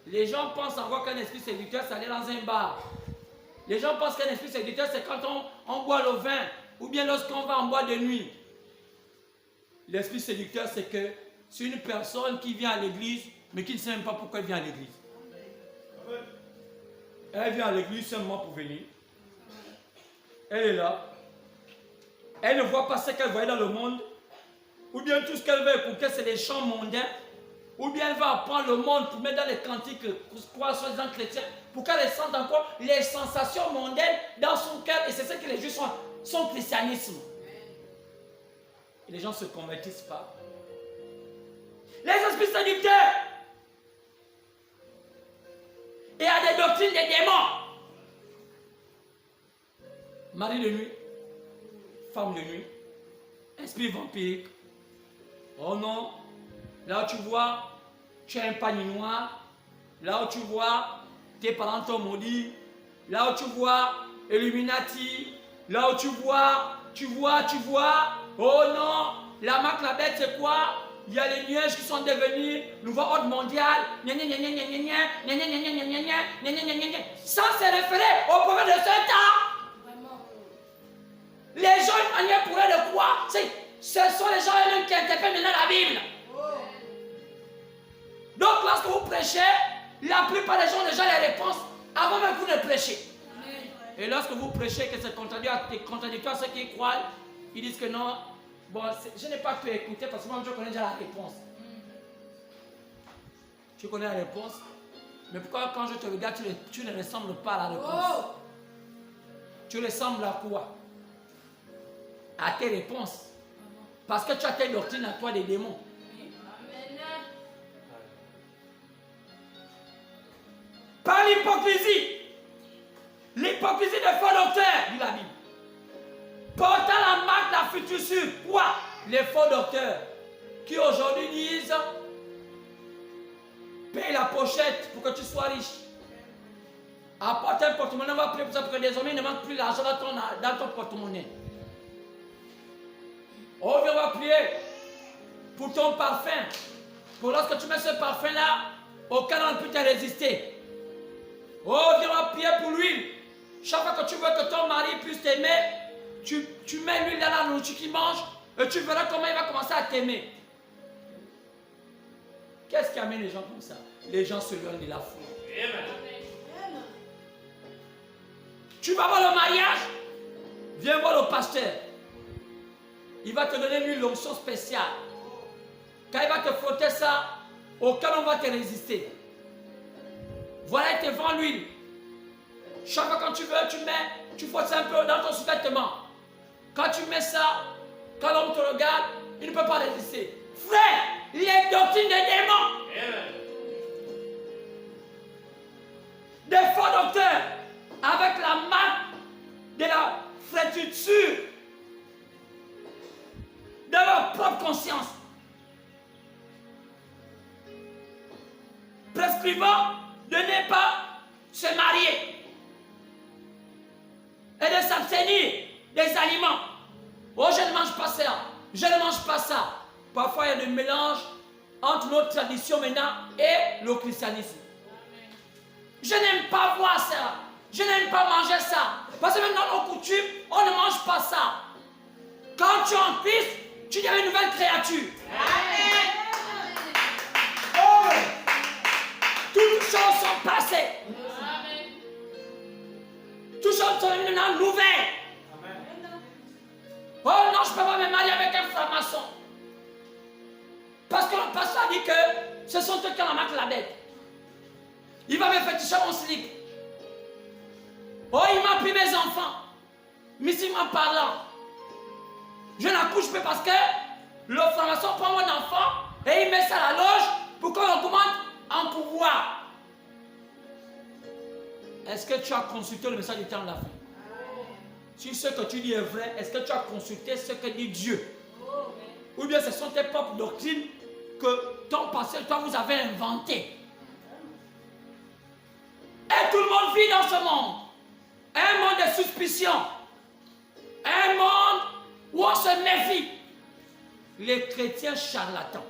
Les gens pensent encore qu'un esprit séducteur, c'est aller dans un bar. Les gens pensent qu'un esprit séducteur, c'est quand on boit le vin ou bien lorsqu'on va en boîte de nuit. L'esprit séducteur, c'est que c'est une personne qui vient à l'église, mais qui ne sait même pas pourquoi elle vient à l'église. Elle vient à l'église seulement pour venir. Elle est là. Elle ne voit pas ce qu'elle voyait dans le monde. Ou bien tout ce qu'elle veut écouter, c'est des chants mondains. Ou bien elle va apprendre le monde pour mettre dans les cantiques pour croire sur les gens chrétiens. Pour qu'elle sente encore les sensations mondaines dans son cœur. Et c'est ce que les Juifs sont, son christianisme. Et les gens ne se convertissent pas. Les esprits séducteurs. Et à des doctrines des démons. Mari de nuit. Femme de nuit. Esprit vampirique. Oh non. Là où tu vois, tu as un panier noir. Là où tu vois, tes parents t'ont maudit. Là où tu vois, Illuminati. Là où tu vois. Oh non, la marque, la bête, c'est quoi? Il y a les nuages qui sont devenus nouveau ordre mondial. Ça, c'est référé au prophète de ce temps. Les gens, une manière pour eux de croire, ce sont les gens eux-mêmes qui interprètent maintenant la Bible. Donc, lorsque vous prêchez, la plupart des gens déjà les réponses avant même que vous ne prêchez. Et lorsque vous prêchez que c'est contradictoire à ceux qui croient, ils disent que non, bon, je n'ai pas pu écouter parce que moi je connais déjà la réponse. Tu connais la réponse, mais pourquoi quand je te regarde, tu ne ressembles pas à la réponse? Tu ressembles à quoi? À tes réponses. Parce que tu as tes doctrines à toi des démons. Par l'hypocrisie. L'hypocrisie des faux docteurs, dit la Bible. Portant la marque de la future. Quoi? Les faux docteurs qui aujourd'hui disent paye la pochette pour que tu sois riche. Apporte un porte-monnaie, on va prier pour ça pour que désormais il ne manque plus d'argent dans ton porte-monnaie. Oh, on va prier pour ton parfum. Pour lorsque tu mets ce parfum-là, aucun ne peut te résister. Oh, viens, on va prier pour l'huile. Chaque fois que tu veux que ton mari puisse t'aimer, tu mets l'huile dans la nourriture qu'il mange et tu verras comment il va commencer à t'aimer. Qu'est-ce qui amène les gens comme ça? Les gens se loignent de la foi. Tu vas voir le mariage, viens voir le pasteur. Il va te donner une onction spéciale. Quand il va te frotter ça, aucun homme va te résister. Voilà, il te vend l'huile. Chaque fois quand tu veux, tu frottes ça un peu dans ton sous-vêtement. Quand tu mets ça, quand l'homme te regarde, il ne peut pas résister. Frère, les doctrines des démons. Des faux docteurs avec la marque de la frétuture de leur propre conscience. Prescrivant de ne pas se marier et de s'abstenir des aliments. Oh, je ne mange pas ça, je ne mange pas ça. Parfois, il y a des mélanges entre notre tradition maintenant et le christianisme. Je n'aime pas voir ça, je n'aime pas manger ça. Parce que même dans nos coutumes, on ne mange pas ça. Quand tu es en Christ, tu deviens une nouvelle créature. Amen. Oh, toutes choses sont passées. Amen. Toutes choses sont maintenant nouvelles. Amen. Oh non, je ne peux pas me marier avec un franc-maçon. Parce que le pasteur a dit que ce sont eux qui ont la marque de la bête. Il va me féticher mon slip. Oh, il m'a pris mes enfants. Mystiquement parlant. Je n'accouche pas parce que le franc-maçon prend mon enfant et il met ça à la loge pour qu'on augmente en pouvoir. Est-ce que tu as consulté le message du temps de la fin? Si ce que tu dis est vrai, est-ce que tu as consulté ce que dit Dieu? Ou bien ce sont tes propres doctrines que ton passé, toi, vous avez inventées? Et tout le monde vit dans ce monde. Un monde de suspicion. Un monde où on se méfie. Les chrétiens charlatans.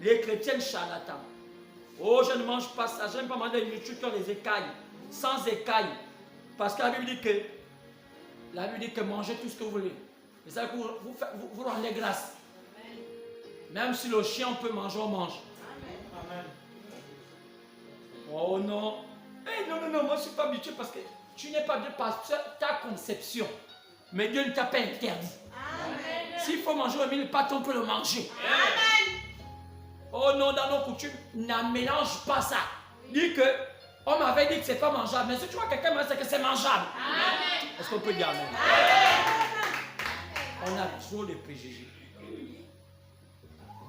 Les chrétiens charlatans. Oh, je ne mange pas ça. Je n'aime pas manger des nourritures qui ont des écailles. Sans écailles. Parce que la Bible dit que mangez tout ce que vous voulez. C'est ça que vous rendez grâce. Amen. Même si le chien peut manger, on mange. Amen. Oh non. Hey, non, moi je ne suis pas habitué parce que tu n'es pas bien parce que ta conception. Mais Dieu ne t'a pas interdit. S'il faut manger au mille pâtes, on peut le manger. Amen. Oh non, dans nos coutumes, ne mélange pas ça. Dis que, on m'avait dit que ce n'est pas mangeable. Mais si tu vois quelqu'un me dit que c'est mangeable. Amen. Est-ce qu'on peut dire amen? Amen. On a trop de préjugés.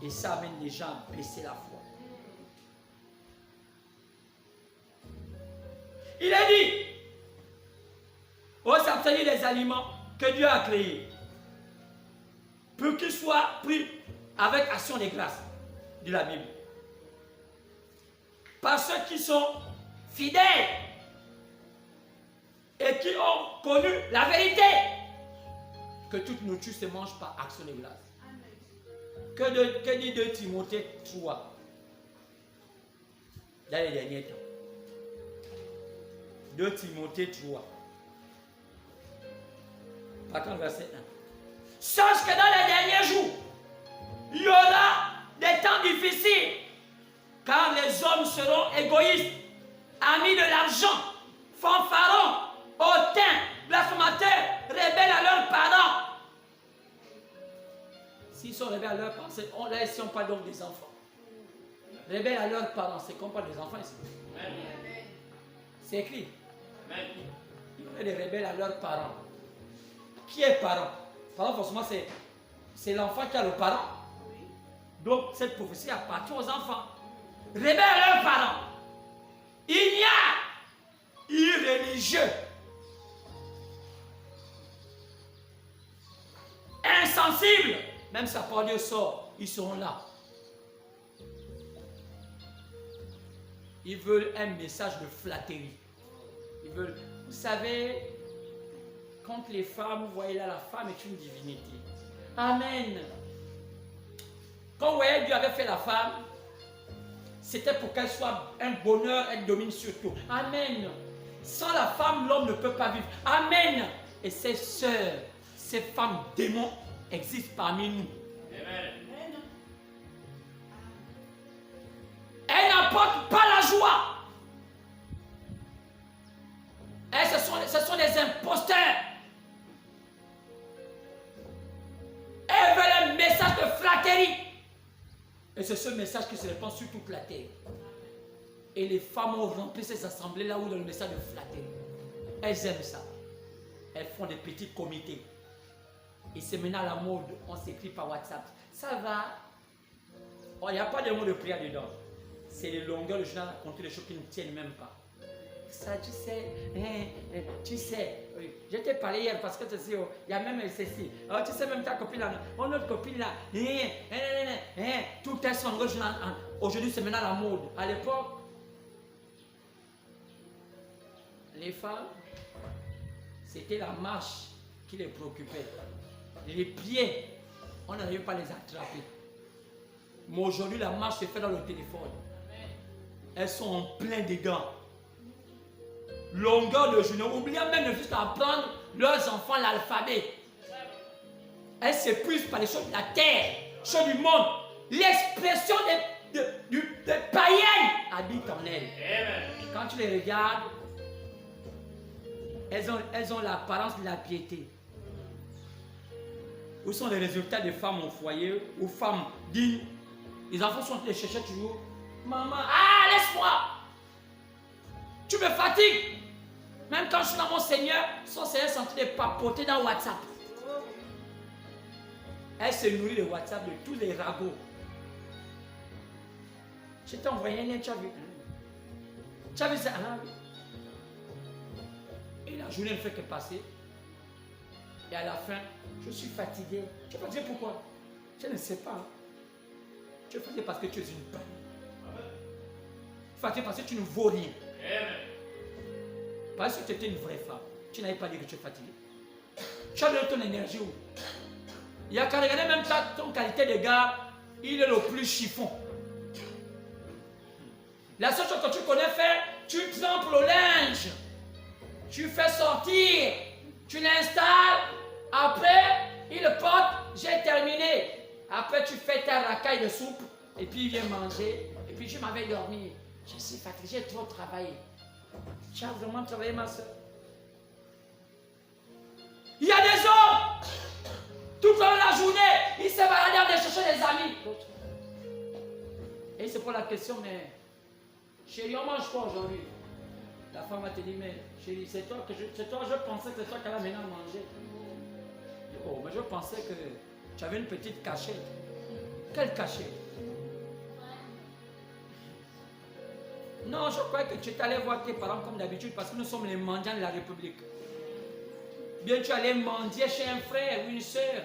Et ça amène les gens à baisser la foi. Il a dit, on s'abstenir des aliments que Dieu a créés, pour qu'ils soient pris avec action de grâce, dit la Bible. Par ceux qui sont fidèles et qui ont connu la vérité, que toute nourriture se mange par action de grâce. Que dit 2 Timothée 3 dans les derniers temps? 2 Timothée 3. Attends, verset 1. Sache que dans les derniers jours, il y aura des temps difficiles, car les hommes seront égoïstes, amis de l'argent, fanfarons, hautains, blasphémateurs, rebelles à leurs parents. S'ils sont rebelles à leurs parents, on ne sont pas donc des enfants. Rebelles à leurs parents, c'est comme pas des enfants ici. C'est écrit. Il y aurait des rebelles à leurs parents. Qui est parent? Parent, forcément, c'est l'enfant qui a le parent. Donc, cette prophétie appartient aux enfants. Rebelles à leurs parents. Il y a irréligieux, insensibles. Même si la parole de Dieu sort, ils seront là. Ils veulent un message de flatterie. Ils veulent, vous savez, quand les femmes, vous voyez là, la femme est une divinité. Amen. Quand vous voyez Dieu avait fait la femme, c'était pour qu'elle soit un bonheur, elle domine sur tout. Amen. Sans la femme, l'homme ne peut pas vivre. Amen. Et ces sœurs, ces femmes démons existent parmi nous. Amen. Elles n'apportent pas la joie. Ce sont des imposteurs. Elles veulent un message de flatterie. Et c'est ce message qui se répand sur toute la terre. Et les femmes ont rempli ces assemblées là où il y a le message de flatterie. Elles aiment ça. Elles font des petits comités. Et c'est maintenant à la mode. On s'écrit par WhatsApp. Ça va. Oh, il n'y a pas de mots de prière dedans. C'est les longueurs de journal à compter les choses qui ne tiennent même pas. Ça, tu sais, oui. Je t'ai parlé hier parce que il y a même ceci. Oh, tu sais, même ta copine là, notre copine là, tout est son journal. Aujourd'hui, c'est maintenant la mode. À l'époque, les femmes, c'était la marche qui les préoccupait. Les pieds, on n'arrivait pas à les attraper. Mais aujourd'hui, la marche se fait dans le téléphone. Elles sont en plein dedans. Longueur de journée, oubliant même de juste apprendre leurs enfants l'alphabet. Elles s'épuisent par les choses de la terre, les choses du monde. L'expression des païennes habite en elles. Quand tu les regardes, elles ont l'apparence de la piété. Où sont les résultats des femmes au foyer, ou femmes dignes? Les enfants sont les chercher toujours. Maman, laisse-moi! Tu me fatigues! Même quand je suis dans mon Seigneur, son Seigneur est en train de papoter dans WhatsApp. Elle se nourrit de WhatsApp, de tous les ragots. Je t'ai envoyé un lien, tu as vu? Tu as vu ça? Et la journée ne fait que passer. Et à la fin, je suis fatigué. Tu es fatigué pourquoi? Je ne sais pas. Tu es fatigué parce que tu es une panne. Fatigué parce que tu ne vaux rien. Parce que tu étais une vraie femme. Tu n'avais pas dit que tu es fatigué. Tu as donné ton énergie où? Il y a qu'à regarder même ton qualité de gars, il est le plus chiffon. La seule chose que tu connais faire, tu trempes le linge. Tu fais sortir. Tu l'installes. Après, il porte. J'ai terminé. Après, tu fais ta racaille de soupe. Et puis, il vient manger. Et puis, je m'avais dormi. Je suis fatigué, j'ai trop travaillé. Tu as vraiment travaillé, ma soeur. Il y a des hommes, toute la journée, ils se baladent en chercher des amis. Et c'est pour la question, mais chérie, on mange quoi aujourd'hui? La femme va te dire, mais chérie, c'est toi, je pensais que c'est toi qui allais maintenant manger. Oh, mais je pensais que tu avais une petite cachette. Quelle cachette? Non, je crois que tu es allé voir tes parents comme d'habitude parce que nous sommes les mendiants de la République. Bien, tu allais mendier chez un frère ou une soeur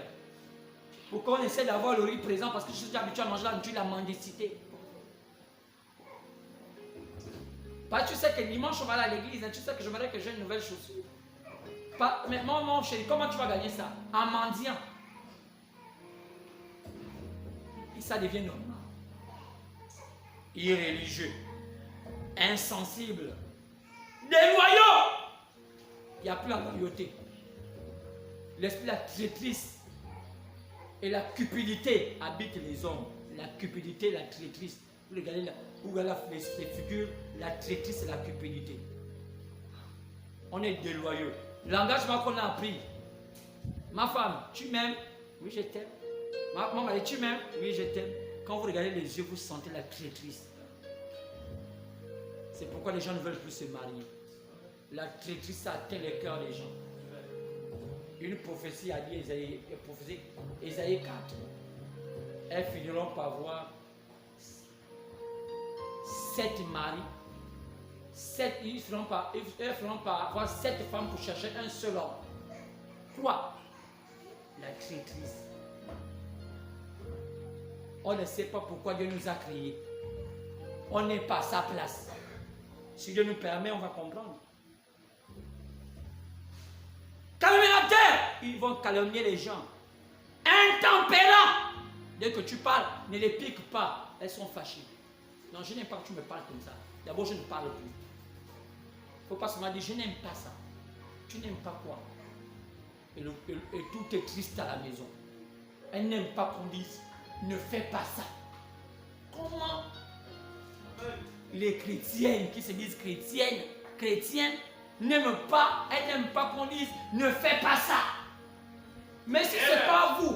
pour qu'on essaie d'avoir le riz présent parce que je suis habitué à manger la mendicité. Parce que tu sais que dimanche on va aller à l'église, hein, tu sais que j'aimerais que j'ai une nouvelle chaussure. Mais mon chéri, comment tu vas gagner ça? En mendiant. Et ça devient normal. Irréligieux, insensible, déloyaux. Il n'y a plus la loyauté. L'esprit de la traîtrise et la cupidité habitent les hommes. La cupidité, la traîtrise. Vous regardez les figures, la traîtrise et la cupidité. On est déloyaux. L'engagement qu'on a appris. Ma femme, tu m'aimes? Oui, je t'aime. Mon mari, tu m'aimes? Oui, je t'aime. Quand vous regardez les yeux, vous sentez la traîtrise. C'est pourquoi les gens ne veulent plus se marier. La traîtrise, ça atteint le cœur des gens. Une prophétie a dit, Ésaïe 4. Elles finiront par voir 7 maris. Elles feront par avoir 7 femmes pour chercher un seul homme. Quoi? La traîtrise. On ne sait pas pourquoi Dieu nous a créés. On n'est pas à sa place. Si Dieu nous permet, on va comprendre. Calomniateurs, ils vont calomnier les gens. Intempérants. Dès que tu parles, ne les pique pas. Elles sont fâchées. Non, je n'aime pas que tu me parles comme ça. D'abord, je ne parle plus. Il ne faut pas seulement dire, je n'aime pas ça. Tu n'aimes pas quoi? Et tout est triste à la maison. Elle n'aime pas qu'on dise, ne fais pas ça. Comment les chrétiennes qui se disent chrétiennes, n'aiment pas, elles n'aiment pas qu'on dise, ne fais pas ça. Mais si ce n'est pas vous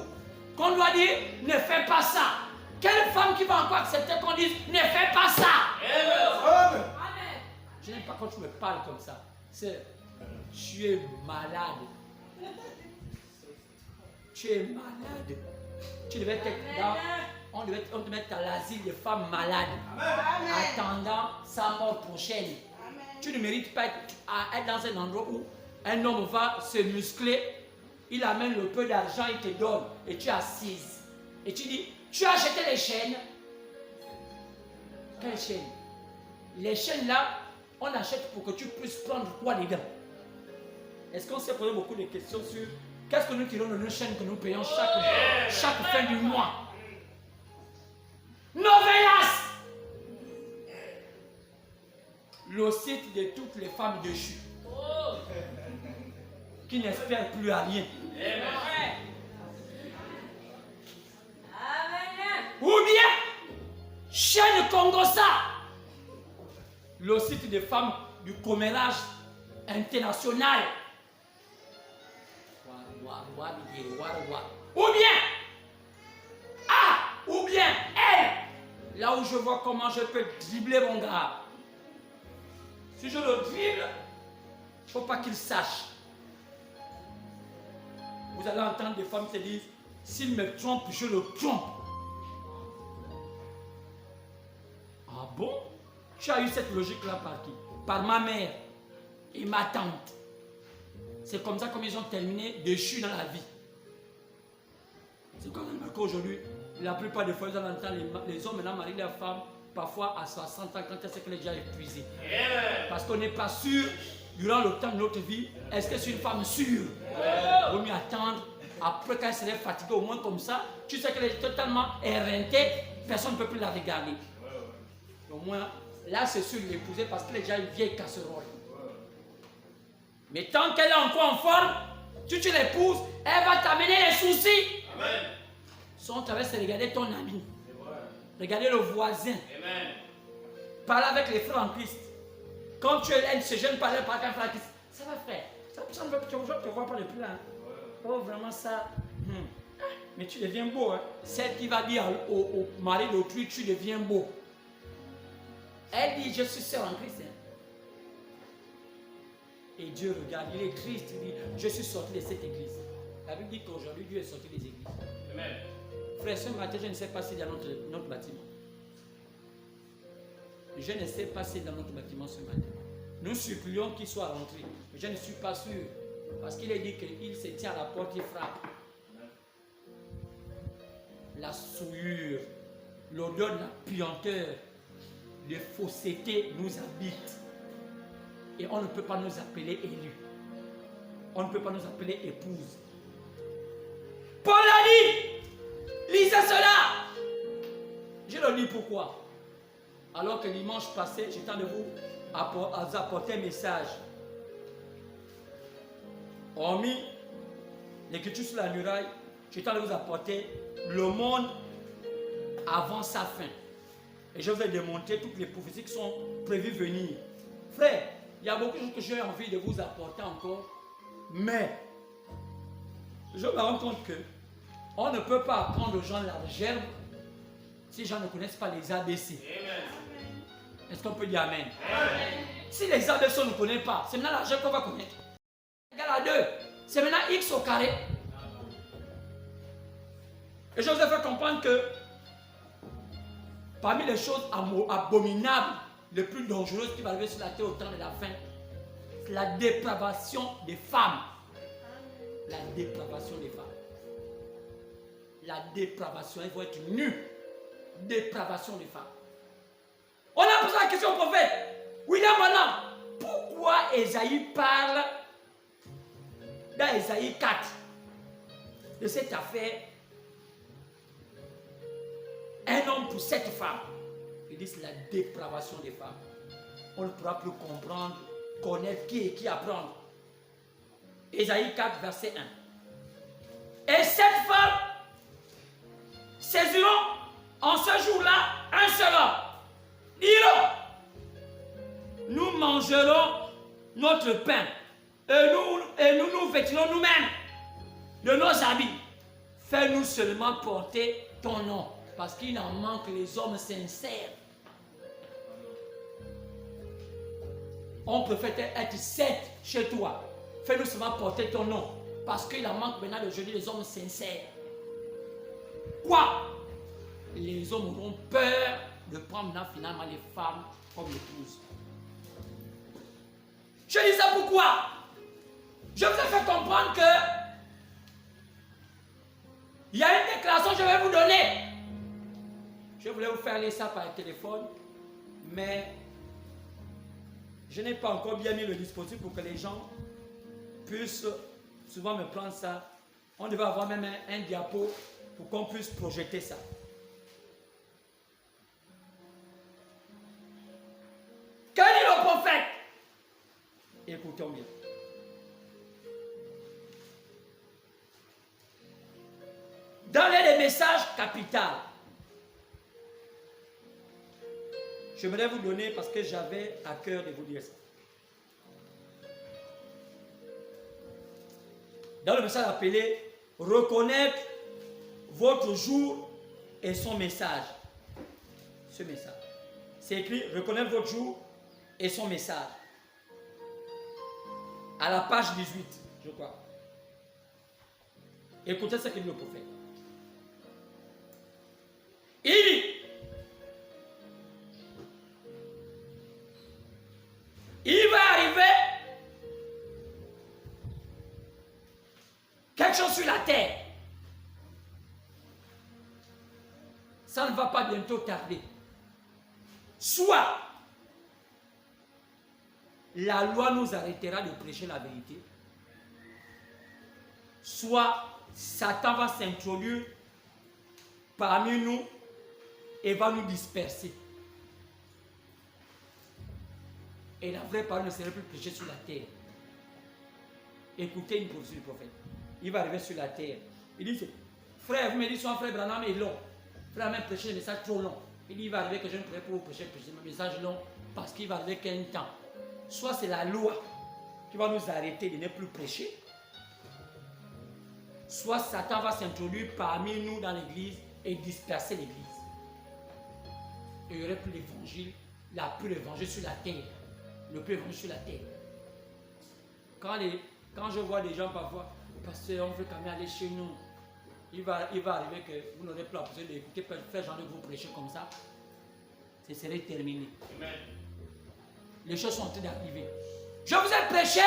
qu'on doit dire, ne fais pas ça. Quelle femme qui va encore accepter qu'on dise, ne fais pas ça? Amen. Je n'aime pas quand tu me parles comme ça. Tu es malade. Tu es malade. Tu devais être on te met à l'asile des femmes malades. Amen. Attendant sa mort prochaine. Amen. Tu ne mérites pas être dans un endroit où un homme va se muscler. Il amène le peu d'argent, il te donne. Et tu es assise. Et tu dis, tu as acheté les chaînes. Quelles chaînes? Les chaînes là, on achète pour que tu puisses prendre quoi dedans? Est-ce qu'on s'est posé beaucoup de questions sur qu'est-ce que nous tirons de nos chaînes que nous payons chaque fin du mois? Novelas! Le site de toutes les femmes déchues qui n'espèrent plus à rien. Ou bien chaîne Congosa, le site des femmes du commérage international. Ou bien elle, là où je vois comment je peux dribbler mon gars. Si je le dribble, il ne faut pas qu'il sache. Vous allez entendre des femmes se dire, s'il me trompe, je le trompe. Ah bon? Tu as eu cette logique-là par qui? Par ma mère et ma tante. C'est comme ça qu'ils ont terminé déchus dans la vie. C'est comme ça qu'aujourd'hui, la plupart des fois, vous allez entendre les hommes maintenant marient leurs femmes, parfois à 60 ans, quand elles qu'elle est déjà épuisée. Parce qu'on n'est pas sûr, durant le temps de notre vie, est-ce que c'est une femme sûre? Il vaut mieux attendre, après qu'elle serait fatiguée, au moins comme ça, tu sais qu'elle est totalement éreintée, personne ne peut plus la regarder. Au moins, là c'est sûr de l'épouser parce qu'elle est déjà une vieille casserole. Mais tant qu'elle est encore en forme, tu l'épouses, elle va t'amener les soucis. Amen. Son travail, c'est regarder ton ami. Regarder le voisin. Amen. Parler avec les frères en Christ. Quand elle ne se gêne pas, elle part qu'un frère qui ça va frère, ça ne te vois pas depuis là. Hein. Oh vraiment ça. Mais tu deviens beau. Hein. Celle qui va dire au mari d'autrui, tu deviens beau. Elle dit, je suis sœur en Christ. Hein. Et Dieu regarde, il est triste, il dit, je suis sorti de cette église. La Bible dit qu'aujourd'hui, Dieu est sorti des églises. Amen. Frère, ce matin, je ne sais pas si c'est dans notre bâtiment. Je ne sais pas si c'est dans notre bâtiment ce matin. Nous supplions qu'il soit rentré. Mais je ne suis pas sûr. Parce qu'il est dit qu'il se tient à la porte et frappe. La souillure, l'odeur de la puanteur, les faussetés nous habitent. Et on ne peut pas nous appeler élus. On ne peut pas nous appeler épouse. Paul a dit, lisez cela. Je le dis pourquoi. Alors que dimanche passé, j'étais en train de vous apporter un message. On a mis l'écriture sur la muraille. J'étais en train de vous apporter le monde avant sa fin. Et je vous ai démontré toutes les prophéties qui sont prévues venir. Frère, il y a beaucoup de choses que j'ai envie de vous apporter encore. Mais, je me rends compte que on ne peut pas apprendre aux gens la gerbe si les gens ne connaissent pas les ABC. Est-ce qu'on peut dire Amen? Amen. Si les ABC on ne connaît pas, c'est maintenant la gerbe qu'on va connaître. Égal à 2, c'est maintenant X au carré. Et je vous ai fait comprendre que parmi les choses abominables, les plus dangereuses qui vont arriver sur la terre au temps de la fin, c'est la dépravation des femmes. La dépravation des femmes. La dépravation, elles vont être nues. Dépravation des femmes. On a posé la question au prophète. William Branham, pourquoi Ésaïe parle dans Ésaïe 4 de cette affaire? Un homme pour 7 femmes. Il dit c'est la dépravation des femmes. On ne pourra plus comprendre, connaître qui est qui apprendre. Ésaïe 4, verset 1. Et 7 femmes saisiront en ce jour-là un seul homme. Dis-le. Nous mangerons notre pain et nous nous vêtirons nous-mêmes de nos habits. Fais-nous seulement porter ton nom. Parce qu'il en manque les hommes sincères. On préfère être 7 chez toi. Fais-nous seulement porter ton nom. Parce qu'il en manque maintenant aujourd'hui les hommes sincères. Quoi? Les hommes auront peur de prendre maintenant finalement les femmes comme épouses. Je dis ça pourquoi? Je vous ai fait comprendre que il y a une déclaration que je vais vous donner. Je voulais vous faire lire ça par téléphone, mais je n'ai pas encore bien mis le dispositif pour que les gens puissent souvent me prendre ça. On devait avoir même un diapo pour qu'on puisse projeter ça. Que dit le prophète? Écoutons bien. Dans les messages capitaux, je voudrais vous donner parce que j'avais à cœur de vous dire ça. Dans le message appelé « Reconnaître votre jour et son message ». Ce message. C'est écrit « Reconnaître votre jour et son message ». À la page 18, je crois. Écoutez ce que dit le prophète. Il dit, il va arriver quelque chose sur la terre. Ça ne va pas bientôt tarder. Soit la loi nous arrêtera de prêcher la vérité, soit Satan va s'introduire parmi nous et va nous disperser. Et la vraie parole ne serait plus prêchée sur la terre. Écoutez une prophétie du prophète. Il va arriver sur la terre. Il dit, frère, vous me dites, son frère Branham est long. Frère, même prêcher un message trop long. Il dit, il va arriver que je ne pourrai pas vous prêcher un message long parce qu'il va arriver qu'un temps soit c'est la loi qui va nous arrêter de ne plus prêcher, soit Satan va s'introduire parmi nous dans l'église et disperser l'église. Et il n'y aurait plus l'évangile, plus l'évangile sur la terre. Le plus l'évangile sur la terre. Quand je vois des gens parfois, parce qu'on veut quand même aller chez nous, il va arriver que vous n'aurez plus la possibilité d'écouter faire genre de vous prêcher comme ça. Ce serait terminé. Amen. Les choses sont en train d'arriver. Je vous ai prêché,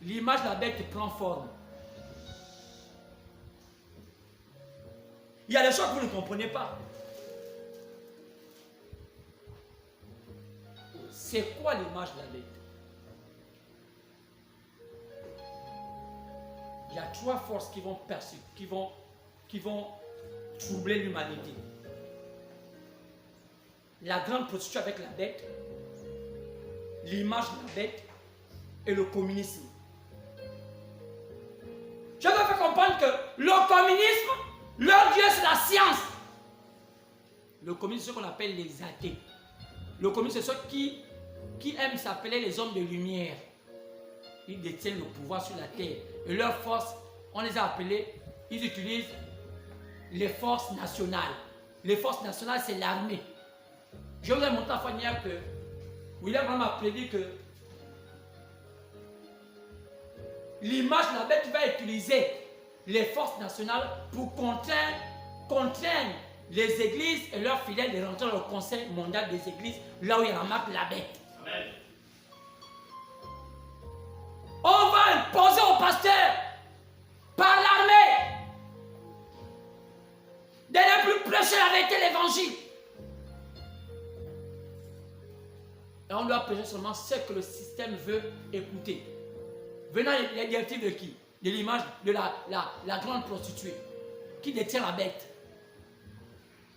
l'image de la bête prend forme. Il y a des choses que vous ne comprenez pas. C'est quoi l'image de la bête? Il y a trois forces qui vont troubler l'humanité. La grande prostitution avec la bête, l'image de la bête et le communisme. Je veux faire comprendre que le communisme, leur Dieu c'est la science. Le communisme c'est ce qu'on appelle les athées. Le communisme c'est ceux qui aiment s'appeler les hommes de lumière. Ils détiennent le pouvoir sur la terre. Et leur force, on les a appelés, ils utilisent les forces nationales. Les forces nationales, c'est l'armée. Je vous ai montré la fois hier que William Branham a prédit que l'image de la bête va utiliser les forces nationales pour contraindre les églises et leurs fidèles de rentrer dans le conseil mondial des églises, là où il y a la marque de la bête. Amen. On va imposer aux pasteurs par l'armée de ne plus prêcher la vérité de l'évangile. Et on doit prêcher seulement ce que le système veut écouter. Venant les directives de qui? De l'image de la grande prostituée qui détient la bête.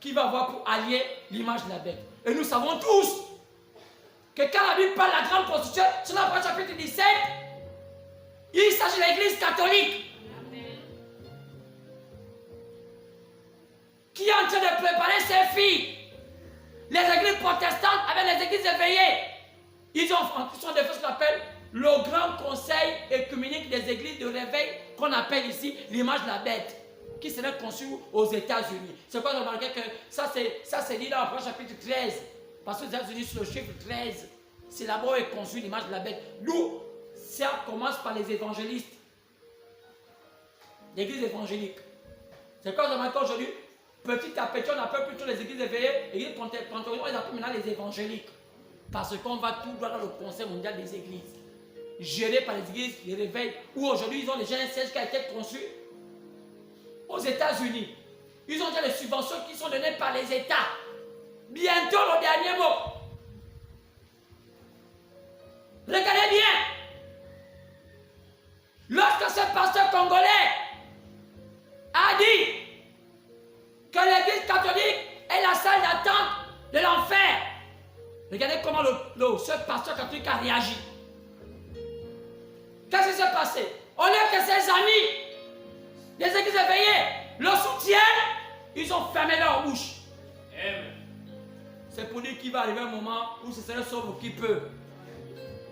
Qui va avoir pour allier l'image de la bête. Et nous savons tous que quand la Bible parle de la grande prostituée, sur la page chapitre 17, il s'agit de l'église catholique. Amen. Qui est en train de préparer ses filles. Les églises protestantes avec les églises éveillées. Ils sont des choses qu'on appelle le grand conseil œcuménique des églises de réveil, qu'on appelle ici l'image de la bête, qui serait conçue aux États-Unis. C'est quoi, remarquez que ça c'est dit dans le chapitre 13. Parce que les États-Unis, sur le chiffre 13, c'est là-bas où est conçue l'image de la bête. D'où ça commence par les évangélistes. L'église évangélique. C'est quoi, remarquez aujourd'hui? Petit à petit, on appelle plutôt les églises éveillées, l'église pentecôtiste, on les appelle maintenant les évangéliques. Parce qu'on va tout droit dans le conseil mondial des églises. Géré par les églises, les réveils, où aujourd'hui ils ont déjà un siège qui a été conçu aux États-Unis. Ils ont déjà les subventions qui sont données par les États. Bientôt le dernier mot. Regardez bien. Lorsque ce pasteur congolais a dit que l'église catholique est la salle d'attente de l'enfer, regardez comment ce pasteur catholique a réagi. Qu'est-ce qui s'est passé? Au lieu que ses amis des églises éveillées le soutiennent, ils ont fermé leur bouche. C'est pour dire qu'il va arriver un moment où ce serait sauve qui peut.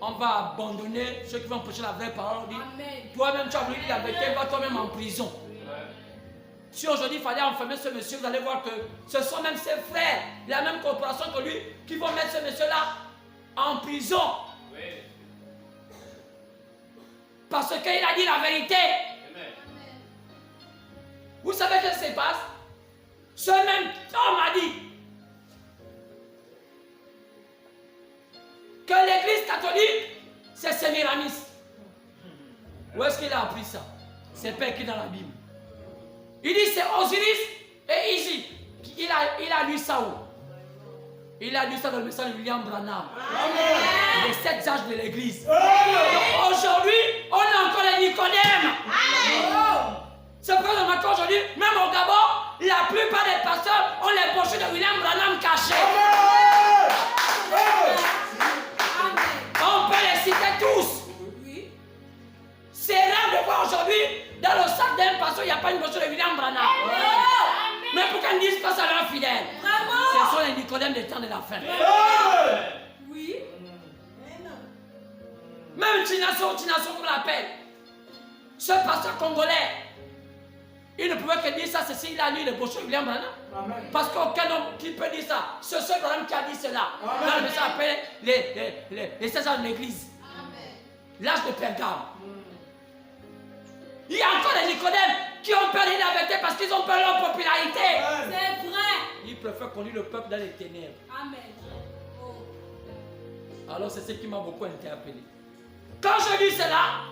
On va abandonner ceux qui vont prêcher la vraie parole. Toi-même, tu as voulu dire la vérité, va toi-même en prison. Si aujourd'hui il fallait enfermer ce monsieur, vous allez voir que ce sont même ses frères, la même corporation que lui, qui vont mettre ce monsieur-là en prison. Oui. Parce qu'il a dit la vérité. Amen. Vous savez ce qui se passe? Ce même homme a dit que l'église catholique, c'est Sémiramis. Où est-ce qu'il a appris ça? C'est pas écrit dans la Bible. Il dit c'est Osiris et Isis. Il a lu ça où? Il a lu ça dans le message de William Branham. Amen. Les 7 âges de l'église. Aujourd'hui, on a encore les Nicodèmes. C'est pourquoi maintenant aujourd'hui, même au Gabon, la plupart des pasteurs ont les brochures de William Branham cachées. On peut les citer tous. C'est rare de voir aujourd'hui dans le sac d'un pasteur, il n'y a pas une brochure de William Branham. Mais pourquoi ils ne disent pas ça à leurs fidèles? Ce sont les Nicodèmes des temps de la fin. Oui. Même Tinasso, comme l'appelle. Ce pasteur congolais, il ne pouvait que dire ça, c'est s'il a lu le brochure William Branham. Parce qu'aucun homme qui peut dire ça, c'est ce Branham qui a dit cela. Dans le message appelé les 16 ans de l'église. L'âge de Pergame. Il y a encore des Nicodèmes qui ont perdu la vérité parce qu'ils ont perdu leur popularité. C'est vrai. Ils préfèrent conduire le peuple dans les ténèbres. Amen. Alors c'est ce qui m'a beaucoup interpellé. Quand je dis cela,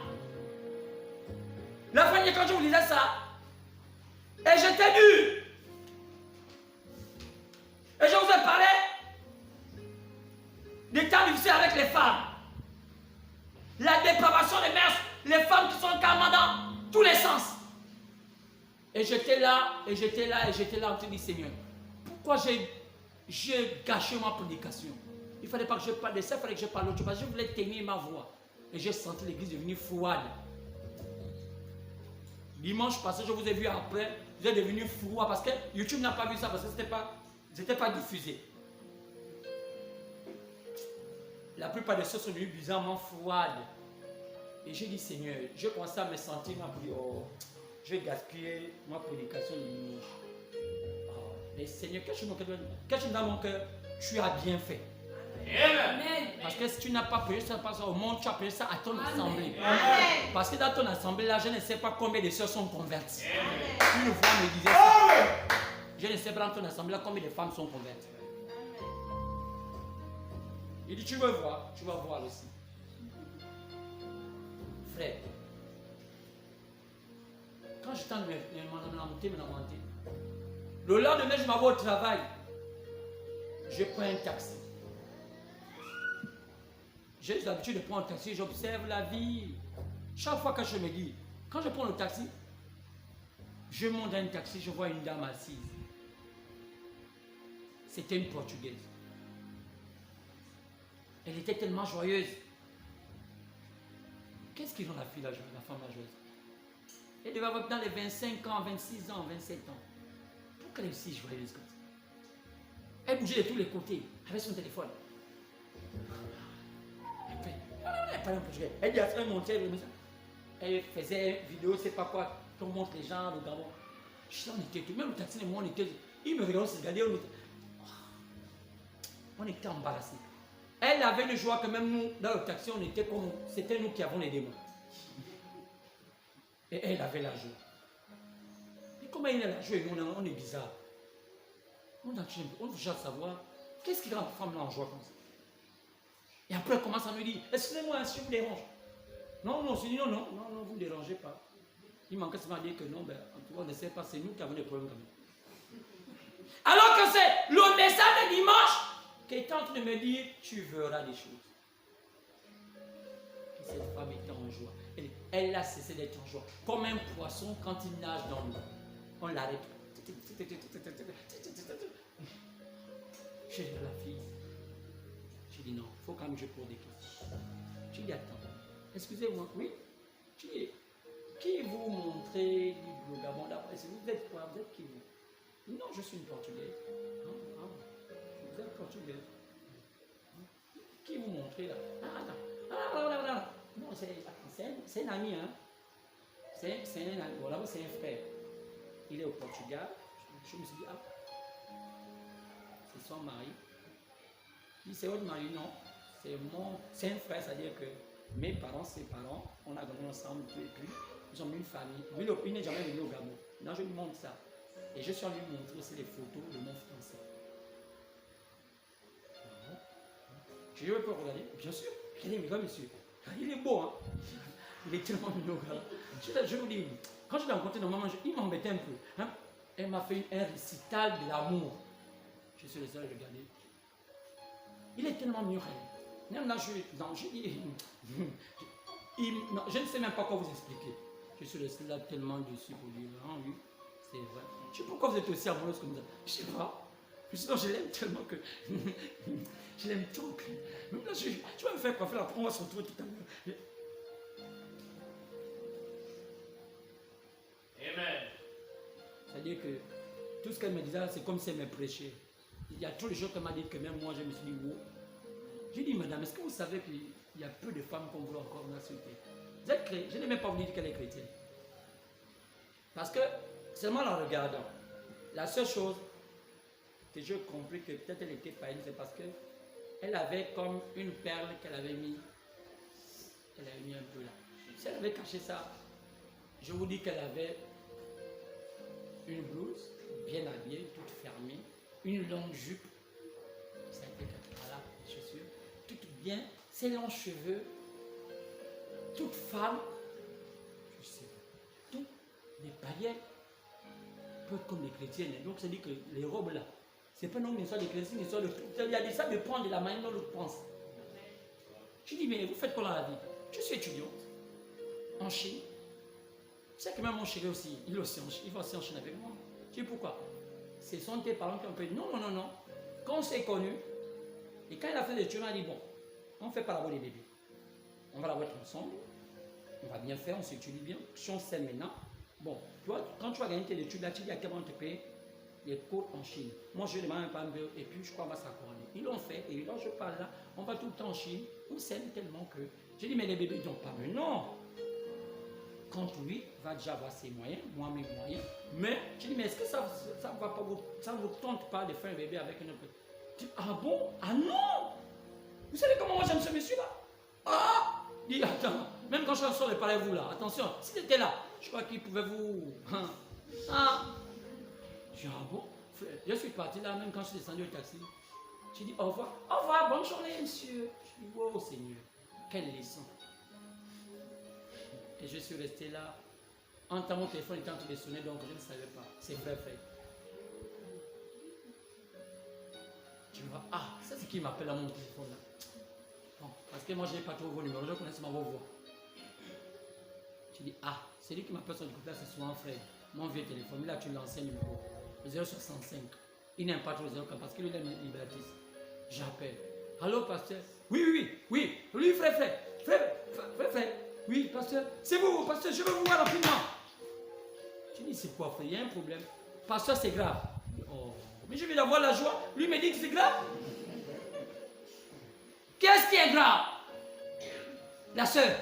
la fin quand je vous disais ça, et j'étais dur. Et je vous ai parlé des temps difficiles avec les femmes. La dépravation des mœurs, les femmes qui sont carrément dans tous les sens. Et j'étais là, en train de dire, Seigneur, pourquoi j'ai gâché ma prédication? Il ne fallait pas que je parle de ça, il fallait que je parle autre chose, parce que je voulais tenir ma voix. Et j'ai senti l'église devenir froide. Dimanche passé, je vous ai vu après, vous êtes devenu froid, parce que YouTube n'a pas vu ça, parce que ce n'était pas diffusé. La plupart des choses sont devenues bizarrement froides. Et j'ai dit, Seigneur, je commençais à me sentir, oh, je vais gaspiller ma prédication de dimanche. Oh, mais Seigneur, quelque chose dans mon cœur, tu as bien fait. Amen. Parce que si tu n'as pas payé ça, au monde, tu as payé ça à ton assemblée. Amen. Parce que dans ton assemblée, là, je ne sais pas combien de sœurs sont converties. Une fois, me disait ça. Je ne sais pas dans ton assemblée, là, combien de femmes sont converties. Il dit, tu vas voir aussi. Frère, quand j'étais en me le lendemain, je m'en vais au travail. Je prends un taxi. J'ai l'habitude de prendre un taxi, j'observe la vie. Chaque fois que je me dis, quand je prends le taxi, je monte dans un taxi, je vois une dame assise. C'était une Portugaise. Elle était tellement joyeuse. Qu'est-ce qu'ils ont la fille, la femme joyeuse? Elle devait avoir dans les 25 ans, 26 ans, 27 ans. Pourquoi elle est si joyeuse comme ça? Elle bougeait de tous les côtés, avec son téléphone. Elle parlait en portugais. Elle dit, elle montait, elle faisait une vidéo, je ne sais pas quoi, on montre les gens, le Gabon. Je sais, on était tout, même le taxi, moi, on était, il me regardait, on se regardait, on était embarrassés. Elle avait le joie que même nous, dans le taxi, on était comme, c'était nous qui avons les démons. Et elle avait la joie. Et comment il a la joie et nous, on est bizarre. On veut déjà savoir, qu'est-ce qui rend la femme là en joie comme ça? Et après, elle commence à me dire, excusez-moi, si je vous dérange. Non, je dis non, vous ne dérangez pas. Il manquait seulement à dire que non, ben, en tout cas, on ne sait pas, c'est nous qui avons des problèmes quand même. Alors que c'est le message de dimanche qui est en train de me dire, tu verras des choses. Et cette femme était en joie. Elle a cessé d'être en joie. Comme un poisson quand il nage dans l'eau. On l'arrête. J'ai dit à la fille, j'ai dit non, il faut quand même que je pose des questions. J'ai dit attends, excusez-moi, oui? J'ai dit, qui vous montrait le Gabon d'abord? Vous êtes quoi? Vous êtes qui vous? Non, je suis une Portugaise. Vous êtes Portugaise. Qui vous montrait là? Non, c'est un ami, hein? C'est un ami, voilà, c'est un frère. Il est au Portugal. Je me suis dit, c'est son mari. Il dit, c'est votre mari? Non, c'est un frère, c'est-à-dire que mes parents, ses parents, on a grandi ensemble, et puis ils ont mis une famille. Lui, il n'est jamais venu au Gabon. Non, je lui montre ça. Et je suis allé lui montrer aussi les photos de mon fiancé. Je dis, je peux regarder? Bien sûr. Regardez, mais monsieur, il est beau, hein? Il est tellement mignon. Je vous dis, quand je l'ai rencontré, normalement, il m'embêtait un peu. Hein? Elle m'a fait un récital de l'amour. Je suis resté à le regarder. Il est tellement mignon. Même là, je ne sais même pas quoi vous expliquer. Je suis resté là tellement dessus pour dire, ah oui, c'est vrai. Je ne sais pas pourquoi vous êtes aussi amoureuse comme ça. Je ne sais pas. Sinon, je l'aime tellement que. Je l'aime tant que. Même là, je vais me faire coiffer, après on va se retrouver tout à l'heure. Amen. C'est-à-dire que tout ce qu'elle me disait, c'est comme si elle me prêchait. Il y a tous les jours qu'elle m'a dit que même moi, je me suis dit, wow. J'ai dit, madame, est-ce que vous savez que il y a peu de femmes qu'on veut encore m'insulter. Vous êtes chrétien, je n'ai même pas voulu dire qu'elle est chrétienne. Parce que, seulement en regardant, la seule chose que j'ai compris que peut-être elle était païenne, c'est parce qu'elle avait comme une perle qu'elle avait mis. Elle avait mis un peu là. Si elle avait caché ça, je vous dis qu'elle avait une blouse bien habillée, toute fermée, une longue jupe, ça a été voilà, les chaussures, toute bien, ses longs cheveux, toute femme, je sais, toutes les païennes, peu comme les chrétiennes. Donc ça dit que les robes là, c'est pas non une histoire de chrétiens, une histoire de. Il y a des ça dépend de la manière dont l'autre pense. Je dis, mais vous faites quoi dans la vie? Je suis étudiante en Chine. Tu sais que même mon chéri aussi, il va aussi en Chine avec moi. Je dis pourquoi? Ce sont tes parents qui ont dit non, non, non, non. Quand on s'est connus, et quand il a fait des études, on a dit bon, on ne fait pas l'avoir des bébés. On va l'avoir ensemble, on va bien faire, on s'étudie bien. Si on sait maintenant, bon, toi, quand tu vas gagner tes études là, tu dis à quel moment te payer les cours en Chine. Moi, je demande un peu, et puis je crois qu'on va s'accorder. Ils l'ont fait, et là, je parle là, on va tout le temps en Chine, on s'aime tellement que. J'ai dit, mais les bébés, ils n'ont pas. Mais non! Quand lui va déjà avoir ses moyens, moi mes moyens, mais je dis, mais est-ce que ça ne vous tente pas de faire un bébé avec un autre? Je dis, ah bon? Ah non! Vous savez comment moi j'aime ce monsieur-là? Ah! Il dit, attends, même quand je suis sort de parler vous là, attention, si c'était là, je crois qu'il pouvait vous. Ah! Je dis, ah bon? Je suis parti là, même quand je suis descendu au taxi. Je dis, au revoir, bonne journée, monsieur. Je dis, oh Seigneur, quelle leçon. Et je suis resté là. En temps, mon téléphone était en train de sonner, donc je ne savais pas. C'est vrai, frère. Tu vois, ah, ça c'est qui m'appelle à mon téléphone là. Bon, parce que moi je n'ai pas trop vos numéros, je connais seulement vos voix. Je dis, ah, celui qui m'appelle sur le groupe là, c'est souvent frère. Mon vieux téléphone, il a tué l'ancien numéro, le 065. Il n'aime pas trop le 040 parce qu'il est libertiste. J'appelle. Allô, pasteur? Oui, frère. Oui, pasteur, c'est vous, pasteur, je veux vous voir rapidement. Je dis, c'est quoi, frère? Il y a un problème. Pasteur, c'est grave. Oh, mais je vais avoir la joie. Lui me dit que c'est grave. Qu'est-ce qui est grave? La soeur.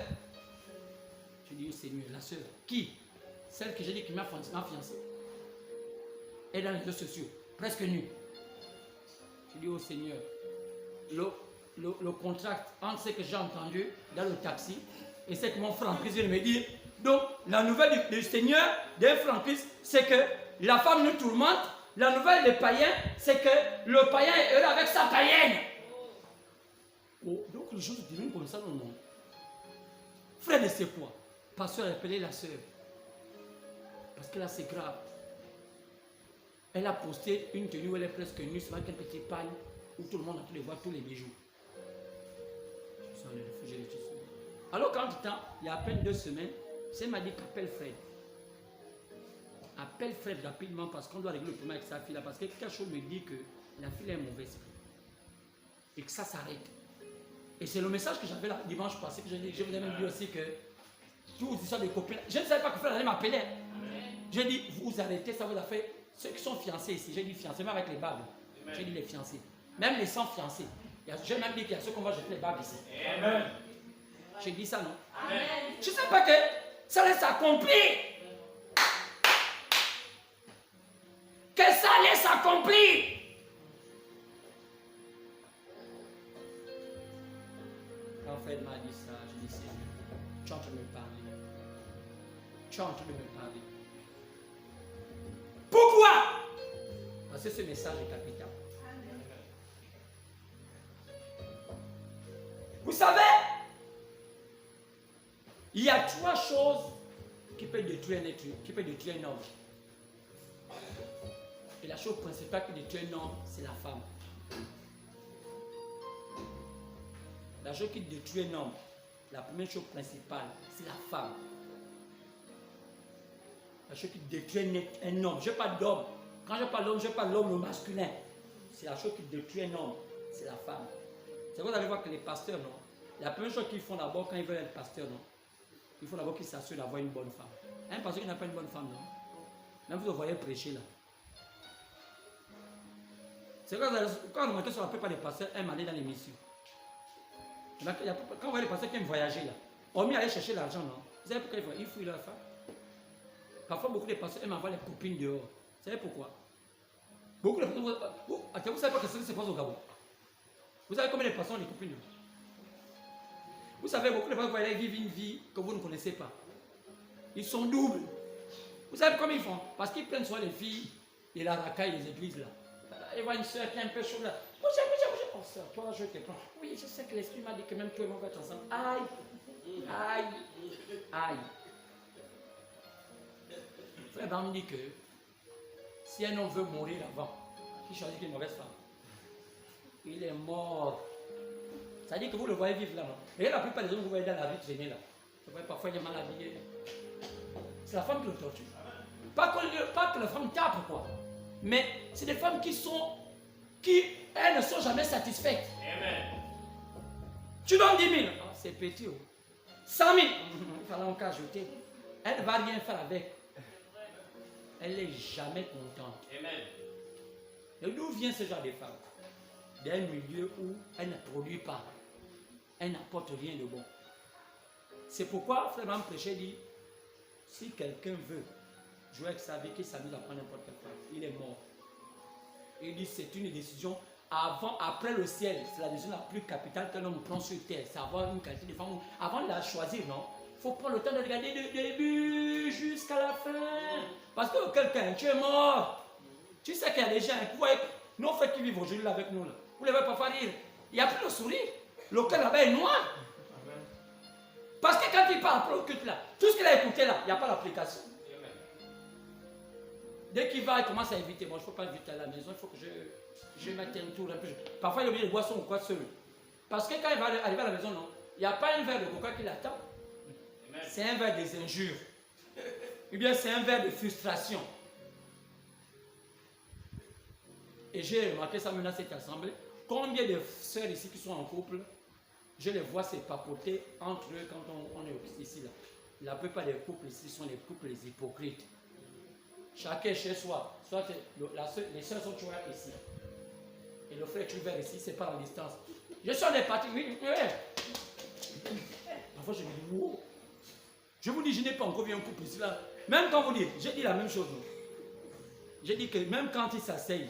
Je dis, oh Seigneur, la soeur. Qui? Celle que j'ai dit qui m'a fiancé. Elle est dans les réseaux sociaux, presque nue. Je dis, oh Seigneur, le contrat entre ce que j'ai entendu dans le taxi et ce que mon frère en prison me dit. Donc, la nouvelle du Seigneur des frères en Christ, c'est que la femme nous tourmente. La nouvelle des païens, c'est que le païen est heureux avec sa païenne. Oh, donc, les choses deviennent comme ça dans le monde. Frère de c'est quoi? Pasteur a appelé la soeur. Parce que là, c'est grave. Elle a posté une tenue où elle est presque nue, c'est avec un petit pagne où tout le monde a pu les voir, tous les bijoux. Je suis allé réfugier les tissus. Alors, quand il y a à peine 2 semaines, c'est m'a dit qu'appelle Fred. Appelle Fred rapidement parce qu'on doit régler le problème avec sa fille là. Parce que quelque chose me dit que la fille a un mauvais esprit. Et que ça s'arrête. Et c'est le message que j'avais là dimanche passé. Que je vous ai même dit aussi que tous les histoires de copains. Je ne savais pas que Fred allait m'appeler. J'ai dit, vous arrêtez, ça vous a fait. Ceux qui sont fiancés ici, j'ai dit fiancés, même avec les babes. J'ai dit les fiancés. Même les sans fiancés. J'ai même dit qu'il y a ceux qu'on va jeter les babes ici. Amen. J'ai dit ça, non? Amen. Je ne sais pas que ça allait s'accomplir. Que ça allait s'accomplir. Quand Fred m'a dit ça, je dis, Seigneur, tu es en train de me parler. Tu es en train de me parler. Pourquoi? Parce que ce message est capital. Vous savez, il y a 3 choses qui peuvent détruire un être, qui peuvent détruire un homme. Et la chose principale qui détruit un homme, c'est la femme. La chose qui détruit un homme, la première chose principale, c'est la femme. La chose qui détruit un homme, je parle d'homme. Quand je parle d'homme, je parle de l'homme, le masculin. C'est la chose qui détruit un homme, c'est la femme. C'est vous allez voir que les pasteurs, non? La première chose qu'ils font d'abord quand ils veulent être pasteurs, non? Il faut d'abord qu'ils s'assurent d'avoir une bonne femme. Un pasteur qui n'a pas une bonne femme, non? Même vous le voyez prêcher là. C'est quand vous remarquez sur la plupart des pasteurs aiment aller dans l'émission. Quand vous voyez les pasteurs qui aiment voyager là, on aller chercher l'argent, non? Vous savez pourquoi ils fouillent leur femme? Parfois, beaucoup de pasteurs aiment avoir les copines dehors. Vous savez pourquoi? Beaucoup de pasteurs, vous savez pas que ce qui se passe au Gabon? Vous savez combien de pasteurs ont des copines dehors? Vous savez, beaucoup de pasteurs vivent une vie que vous ne connaissez pas. Ils sont doubles. Vous savez comment ils font? Parce qu'ils prennent soin des filles et la racaille des églises là. Il voit une soeur qui est un peu chaude là. Oh soeur, toi je te prends. Oui, je sais que l'esprit m'a dit que même toi et moi on va être ensemble. Aïe, aïe, aïe. Frère Bam dit que si un homme veut mourir avant, il choisit une mauvaise femme. Il est mort. Ça dit que vous le voyez vivre là, non? Et la plupart des hommes que vous voyez dans la vie traîner là. Vous voyez parfois il est mal habillé. C'est la femme qui le torture. Pas que la femme tape quoi. Mais c'est des femmes qui elles ne sont jamais satisfaites. Amen. Tu donnes 10 000. Oh, c'est petit. 100 000. Il fallait encore ajouter. Elle ne va rien faire avec. Elle n'est jamais contente. Amen. Et d'où vient ce genre de femme? D'un milieu où elle ne produit pas. Elle n'apporte rien de bon. C'est pourquoi Frère Bam prêchait dit, si quelqu'un veut jouer avec sa vie, qu'il s'amuse à prendre n'importe quelle femme, il est mort. Il dit c'est une décision après le ciel, c'est la décision la plus capitale qu'un homme prend sur terre, c'est avoir une qualité de femme. Avant de la choisir, non, il faut prendre le temps de regarder du début jusqu'à la fin. Parce que quelqu'un, tu es mort. Tu sais qu'il y a des gens, vous voyez, nos frères qui vivent aujourd'hui avec nous, là, vous ne les voyez pas faire rire. Il n'y a plus de sourire. Le cœur là-bas est noir. Parce que quand il parle après au culte là, tout ce qu'il a écouté là, il n'y a pas l'application. Dès qu'il va, il commence à inviter. Moi, je ne peux pas inviter à la maison, il faut que je mette un tour un peu. Parfois, il oublie les boissons ou quoi seul. Parce que quand il va arriver à la maison, non, il n'y a pas un verre de coca qui l'attend. C'est un verre des injures. Ou bien c'est un verre de frustration. Et j'ai remarqué ça maintenant, cette assemblée. Combien de sœurs ici qui sont en couple, je les vois se papoter entre eux quand on est ici. Là. La plupart des couples ici sont des couples hypocrites. Chacun chez soi. Soit les soeurs sont toujours ici. Et le frère est toujours ici, c'est pas en distance. Je suis en des parties, oui. Parfois je me dis, wow. Je vous dis, je n'ai pas encore vu un couple ici là. Même quand vous dites, j'ai dit la même chose. J'ai dit que même quand ils s'asseyent,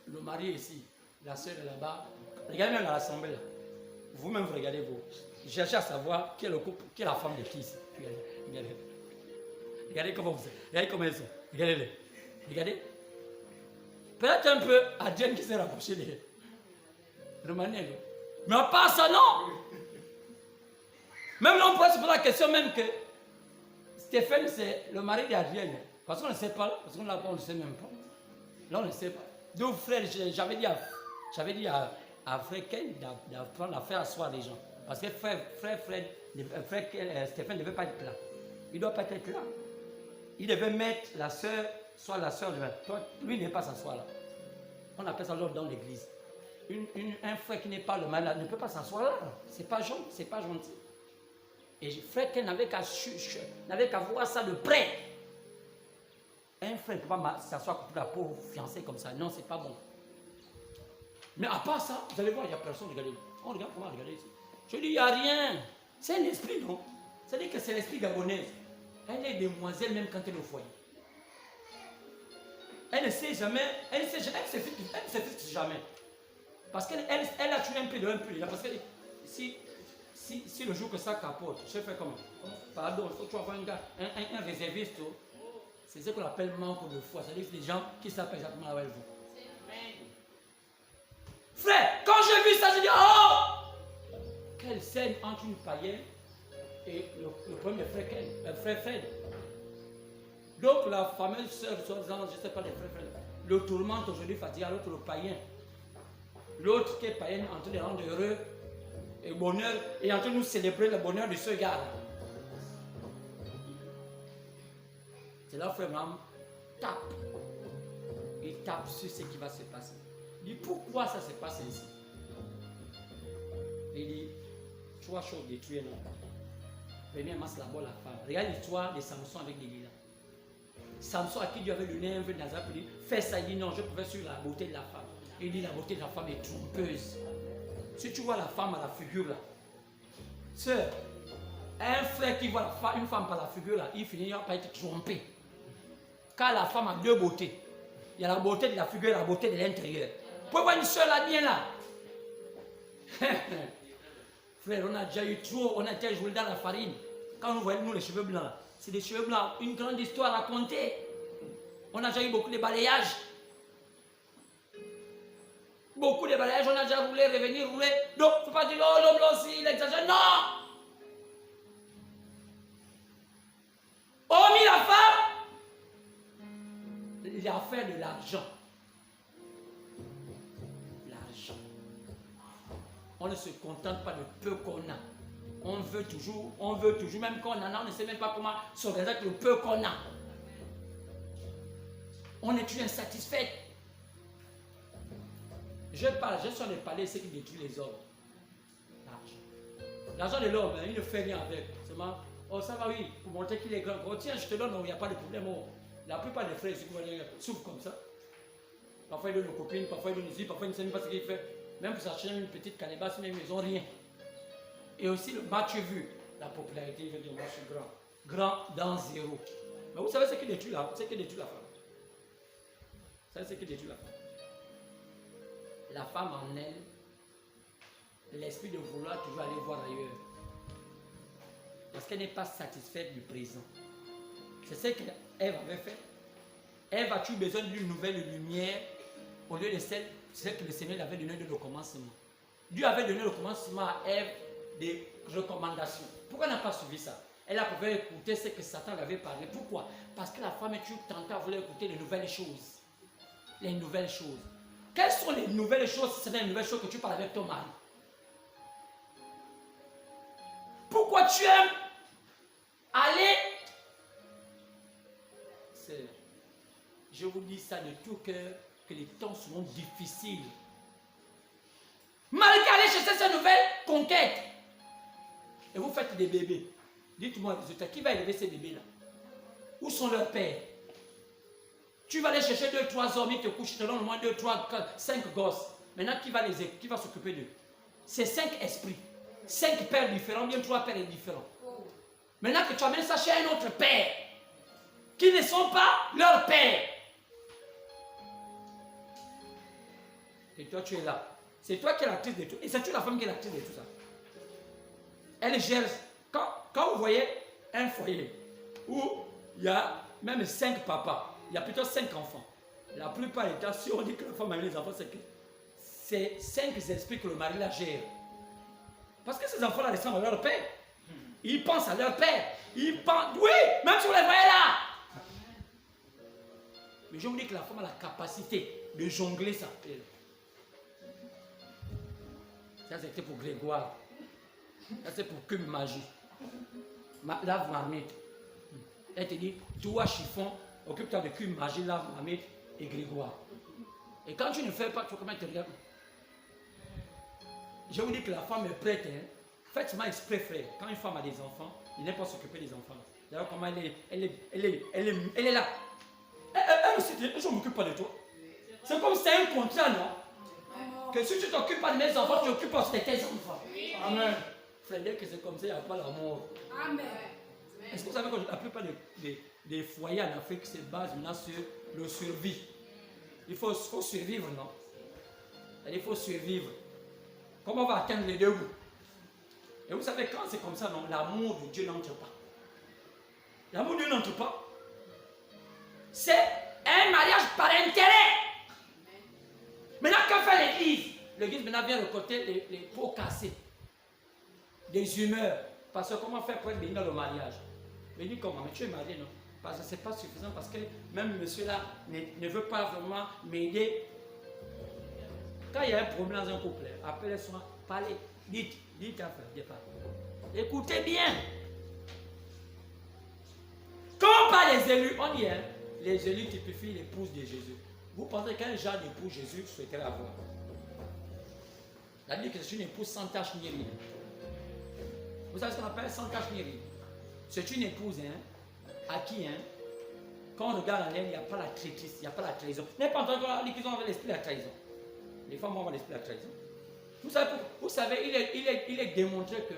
le mari est ici, la soeur est là-bas. Regardez même dans l'assemblée là. Vous-même vous regardez vous. Cherchez à savoir qui est le couple, qui est la femme de qui ici. Regardez. Regardez comment vous êtes. Regardez comment elles sont. Regardez-les. Regardez. Peut-être un peu Adjane qui s'est rapproché de Romanel. Mais à part ça, non. Même là, on pourrait se poser la question même que Stéphane, c'est le mari d'Adjane. Parce qu'on ne sait pas, parce qu'on ne le sait même pas. Là, on ne sait pas. Donc, frère, j'avais dit à frère Ken d'apprendre à faire asseoir les gens. Parce que frère Stéphane ne devait pas être là. Il ne doit pas être là. Il devait mettre la soeur, soit la soeur de toi, lui ne peut pas s'asseoir là. On appelle ça l'ordre dans l'église. Un frère qui n'est pas le malade ne peut pas s'asseoir là. C'est pas gentil, c'est pas gentil. Et frère Ken n'avait qu'à voir ça de près. Un frère ne peut pas s'asseoir pour la pauvre fiancée comme ça. Non, c'est pas bon. Mais à part ça, vous allez voir, il n'y a personne. Regardez. On regarde comment regarder ici. Je dis, il n'y a rien. C'est un esprit, non? C'est-à-dire que c'est l'esprit gabonaise. Elle est demoiselle même quand elle est au foyer. Elle ne sait jamais, elle ne se fixe jamais. Parce qu'elle a tué un peu de un peu. Parce que si le jour que ça capote, je fais comment? Pardon, il faut que tu avoir un réserviste. C'est ce qu'on appelle manque de foi. C'est-à-dire que les gens qui savent exactement où elles vont. Frère, quand j'ai vu ça, j'ai dit, oh! Quelle scène entre une païenne et le premier frère Fred. Donc la fameuse sœur, je ne sais pas les frères Fred, le tourmente aujourd'hui Fatia, l'autre le païen. L'autre qui est païenne en train de rendre heureux et bonheur et en train de nous célébrer le bonheur de ce gars. C'est là frère Bam tape. Il tape sur ce qui va se passer. Il dit pourquoi ça se passe ainsi? Il dit 3 choses détruites. Premièrement, c'est d'abord la femme. Regarde l'histoire de Samson avec Delilah. Samson à qui Dieu avait donné un vœu dans un pays, fais ça, il dit non, je préfère sur la beauté de la femme. Il dit la beauté de la femme est trompeuse. Si tu vois la femme à la figure là, sœur, un frère qui voit une femme par la figure là, il finira par être trompé. Car la femme a deux beautés. Il y a la beauté de la figure et la beauté de l'intérieur. Vous pouvez voir une sœur là, bien là. Frère, on a déjà joué dans la farine. Quand nous voyons nous les cheveux blancs, c'est des cheveux blancs, une grande histoire à raconter. On a déjà eu beaucoup de balayages. Beaucoup de balayages, on a déjà roulé, revenir, rouler. Donc, il ne faut pas dire, oh l'homme là aussi, il exagère. Non! Hormis la femme, il a affaire de l'argent. L'argent. On ne se contente pas de peu qu'on a. On veut toujours, même quand on en a, on ne sait même pas comment s'organiser avec le peu qu'on a. On est toujours insatisfait. Je suis de parler de ce qui détruit les hommes. L'argent. L'argent de l'homme, il ne fait rien avec. Seulement, oh ça va oui, pour montrer qu'il est grand. Oh tiens, je te donne, il n'y a pas de problème. Oh. La plupart des frères souffrent comme ça. Parfois ils donnent aux copines, parfois ils donnent ici, parfois ils ne savent pas ce qu'il fait. Même pour s'acheter une petite calebasse, même ils n'ont rien. Et aussi le match vu, la popularité, il veut dire moi je suis grand. Grand dans zéro. Mais vous savez ce qui détruit la femme? Vous savez ce qui détruit la femme? La femme en elle, l'esprit de vouloir toujours aller voir ailleurs. Parce qu'elle n'est pas satisfaite du présent. C'est ce qu'Ève avait fait. Ève a eu besoin d'une nouvelle lumière au lieu de celle que le Seigneur avait donnée de le commencement. Dieu avait donné le commencement à Ève des recommandations. Pourquoi elle n'a pas suivi ça? Elle a pu écouter ce que Satan lui avait parlé. Pourquoi? Parce que la femme est toujours tentée à vouloir écouter les nouvelles choses. Les nouvelles choses. Quelles sont les nouvelles choses si c'est les nouvelles choses que tu parles avec ton mari? Pourquoi tu aimes aller? Je vous dis ça de tout cœur, que les temps seront difficiles. Malgré aller chercher ces nouvelles conquêtes. Et vous faites des bébés. Dites-moi, qui va élever ces bébés-là? Où sont leurs pères? Tu vas aller chercher 2-3 hommes, ils te couchent, te donnent au moins 2, 3, 4, 5 gosses. Maintenant, qui va s'occuper d'eux? C'est 5 esprits. 5 pères différents, bien 3 pères différents. Maintenant que tu amènes ça chez un autre père, qui ne sont pas leurs pères. Et toi, tu es là. C'est toi qui es l'actrice de tout. Et c'est toi la femme qui est l'actrice de tout ça. Elle gère. Quand vous voyez un foyer où il y a même 5 papas, il y a plutôt 5 enfants. La plupart du temps, si on dit que la femme a les enfants, c'est que c'est 5 esprits que le mari la gère. Parce que ces enfants-là ressemblent à leur père. Ils pensent à leur père. Ils pensent, oui, même si vous les voyez là. Mais je vous dis que la femme a la capacité de jongler ça. Ça c'était pour Grégoire. Ça c'est pour Cum Magie. Lave marmite. Elle te dit, toi chiffon, occupe-toi de Cum Magie, lave marmite et Grégoire. Et quand tu ne fais pas, tu comment te regardes. Je vous dis que la femme est prête. Hein. Faites-moi exprès, frère. Quand une femme a des enfants, il n'est pas s'occuper des enfants. D'ailleurs, comment elle est là. Elle aussi dit, je ne m'occupe pas de toi. C'est comme si c'était un contrat, non? Que si tu ne t'occupes pas de mes enfants, tu t'occupes aussi de tes enfants. Amen. Frère, dès que c'est comme ça, il n'y a pas l'amour. Amen. Est-ce que vous savez que la plupart des foyers en Afrique se basent maintenant sur le survie? Il faut survivre, non? Il faut survivre. Comment on va atteindre les deux bouts? Et vous savez, quand c'est comme ça, non, l'amour de Dieu n'entre pas. L'amour de Dieu n'entre pas. C'est un mariage par intérêt. Maintenant, que fait l'Église? L'Église maintenant vient récolter les pots cassés. Des humeurs. Parce que comment faire pour être béni dans le mariage? Béni comment? Mais tu es marié, non? Parce que ce n'est pas suffisant. Parce que même monsieur là ne veut pas vraiment m'aider. Quand il y a un problème dans un couple, appelez-moi, parlez, dites à faire, écoutez bien. Quand on parle des élus, on dit, hein, les élus typifient l'épouse de Jésus. Vous pensez quel genre d'épouse Jésus souhaiterait avoir? La Bible dit que c'est une épouse sans tache ni ride. Vous savez ce qu'on appelle sans tache ni ride? C'est une épouse, hein, à qui, hein, quand on regarde en elle, il n'y a pas la traîtrise, il n'y a pas la trahison. N'est pas entendu qu'ils ont l'esprit de la trahison. Les femmes ont l'esprit de la trahison. Vous savez, il est démontré que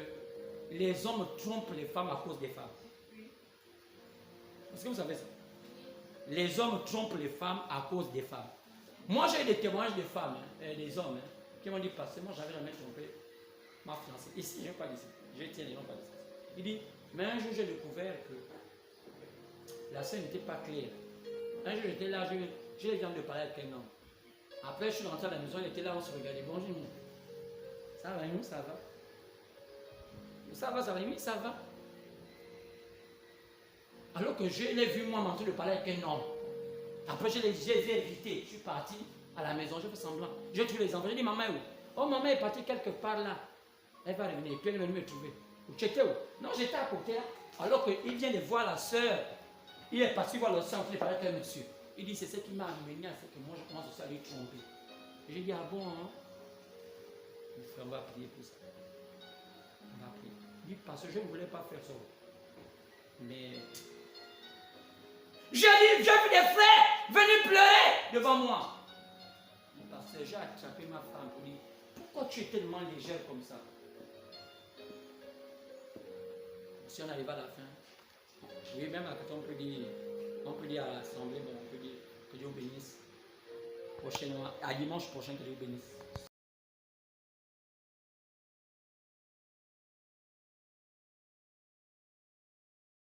les hommes trompent les femmes à cause des femmes. Est-ce que vous savez ça? Les hommes trompent les femmes à cause des femmes. Moi, j'ai eu des témoignages de femmes, des hommes, qui m'ont dit, parce que moi, j'avais jamais trompé ma fiancée. Ici, je ne pas d'ici. Je tiens les gens pas d'ici. Il dit, mais un jour, j'ai découvert que la scène n'était pas claire. Un jour, j'étais là, j'ai les gens de parler avec un homme. Après, je suis rentré à la maison, il était là, on se regardait. Bonjour, ça va, nous, ça va. Ça va, oui, ça va. Alors que je l'ai vu, moi, en train de parler avec un homme. Après, je les ai invités. Je suis parti à la maison, je fais semblant. J'ai trouvé les enfants. J'ai dit, maman est où? Oh, maman est partie quelque part là. Elle va revenir. Puis elle est venue me trouver. Tu étais où? Non, j'étais à côté là. Alors qu'il vient de voir la soeur. Il est parti voir le centre, il parlait avec un monsieur. Il dit, c'est ce qui m'a amené à ce que moi, je commence à lui tromper. J'ai dit, ah bon, hein? Il dit, on va prier pour ça. On va prier. Il dit, parce que je ne voulais pas faire ça. Mais j'ai vu des frères venir pleurer devant moi. Parce que j'ai attrapé ma femme pour dire, pourquoi tu es tellement légère comme ça? Si on arrive à la fin, oui, même à côté, on peut dire à l'assemblée, bon, on peut dire que Dieu vous bénisse. Prochainement, à dimanche prochain, que Dieu vous bénisse.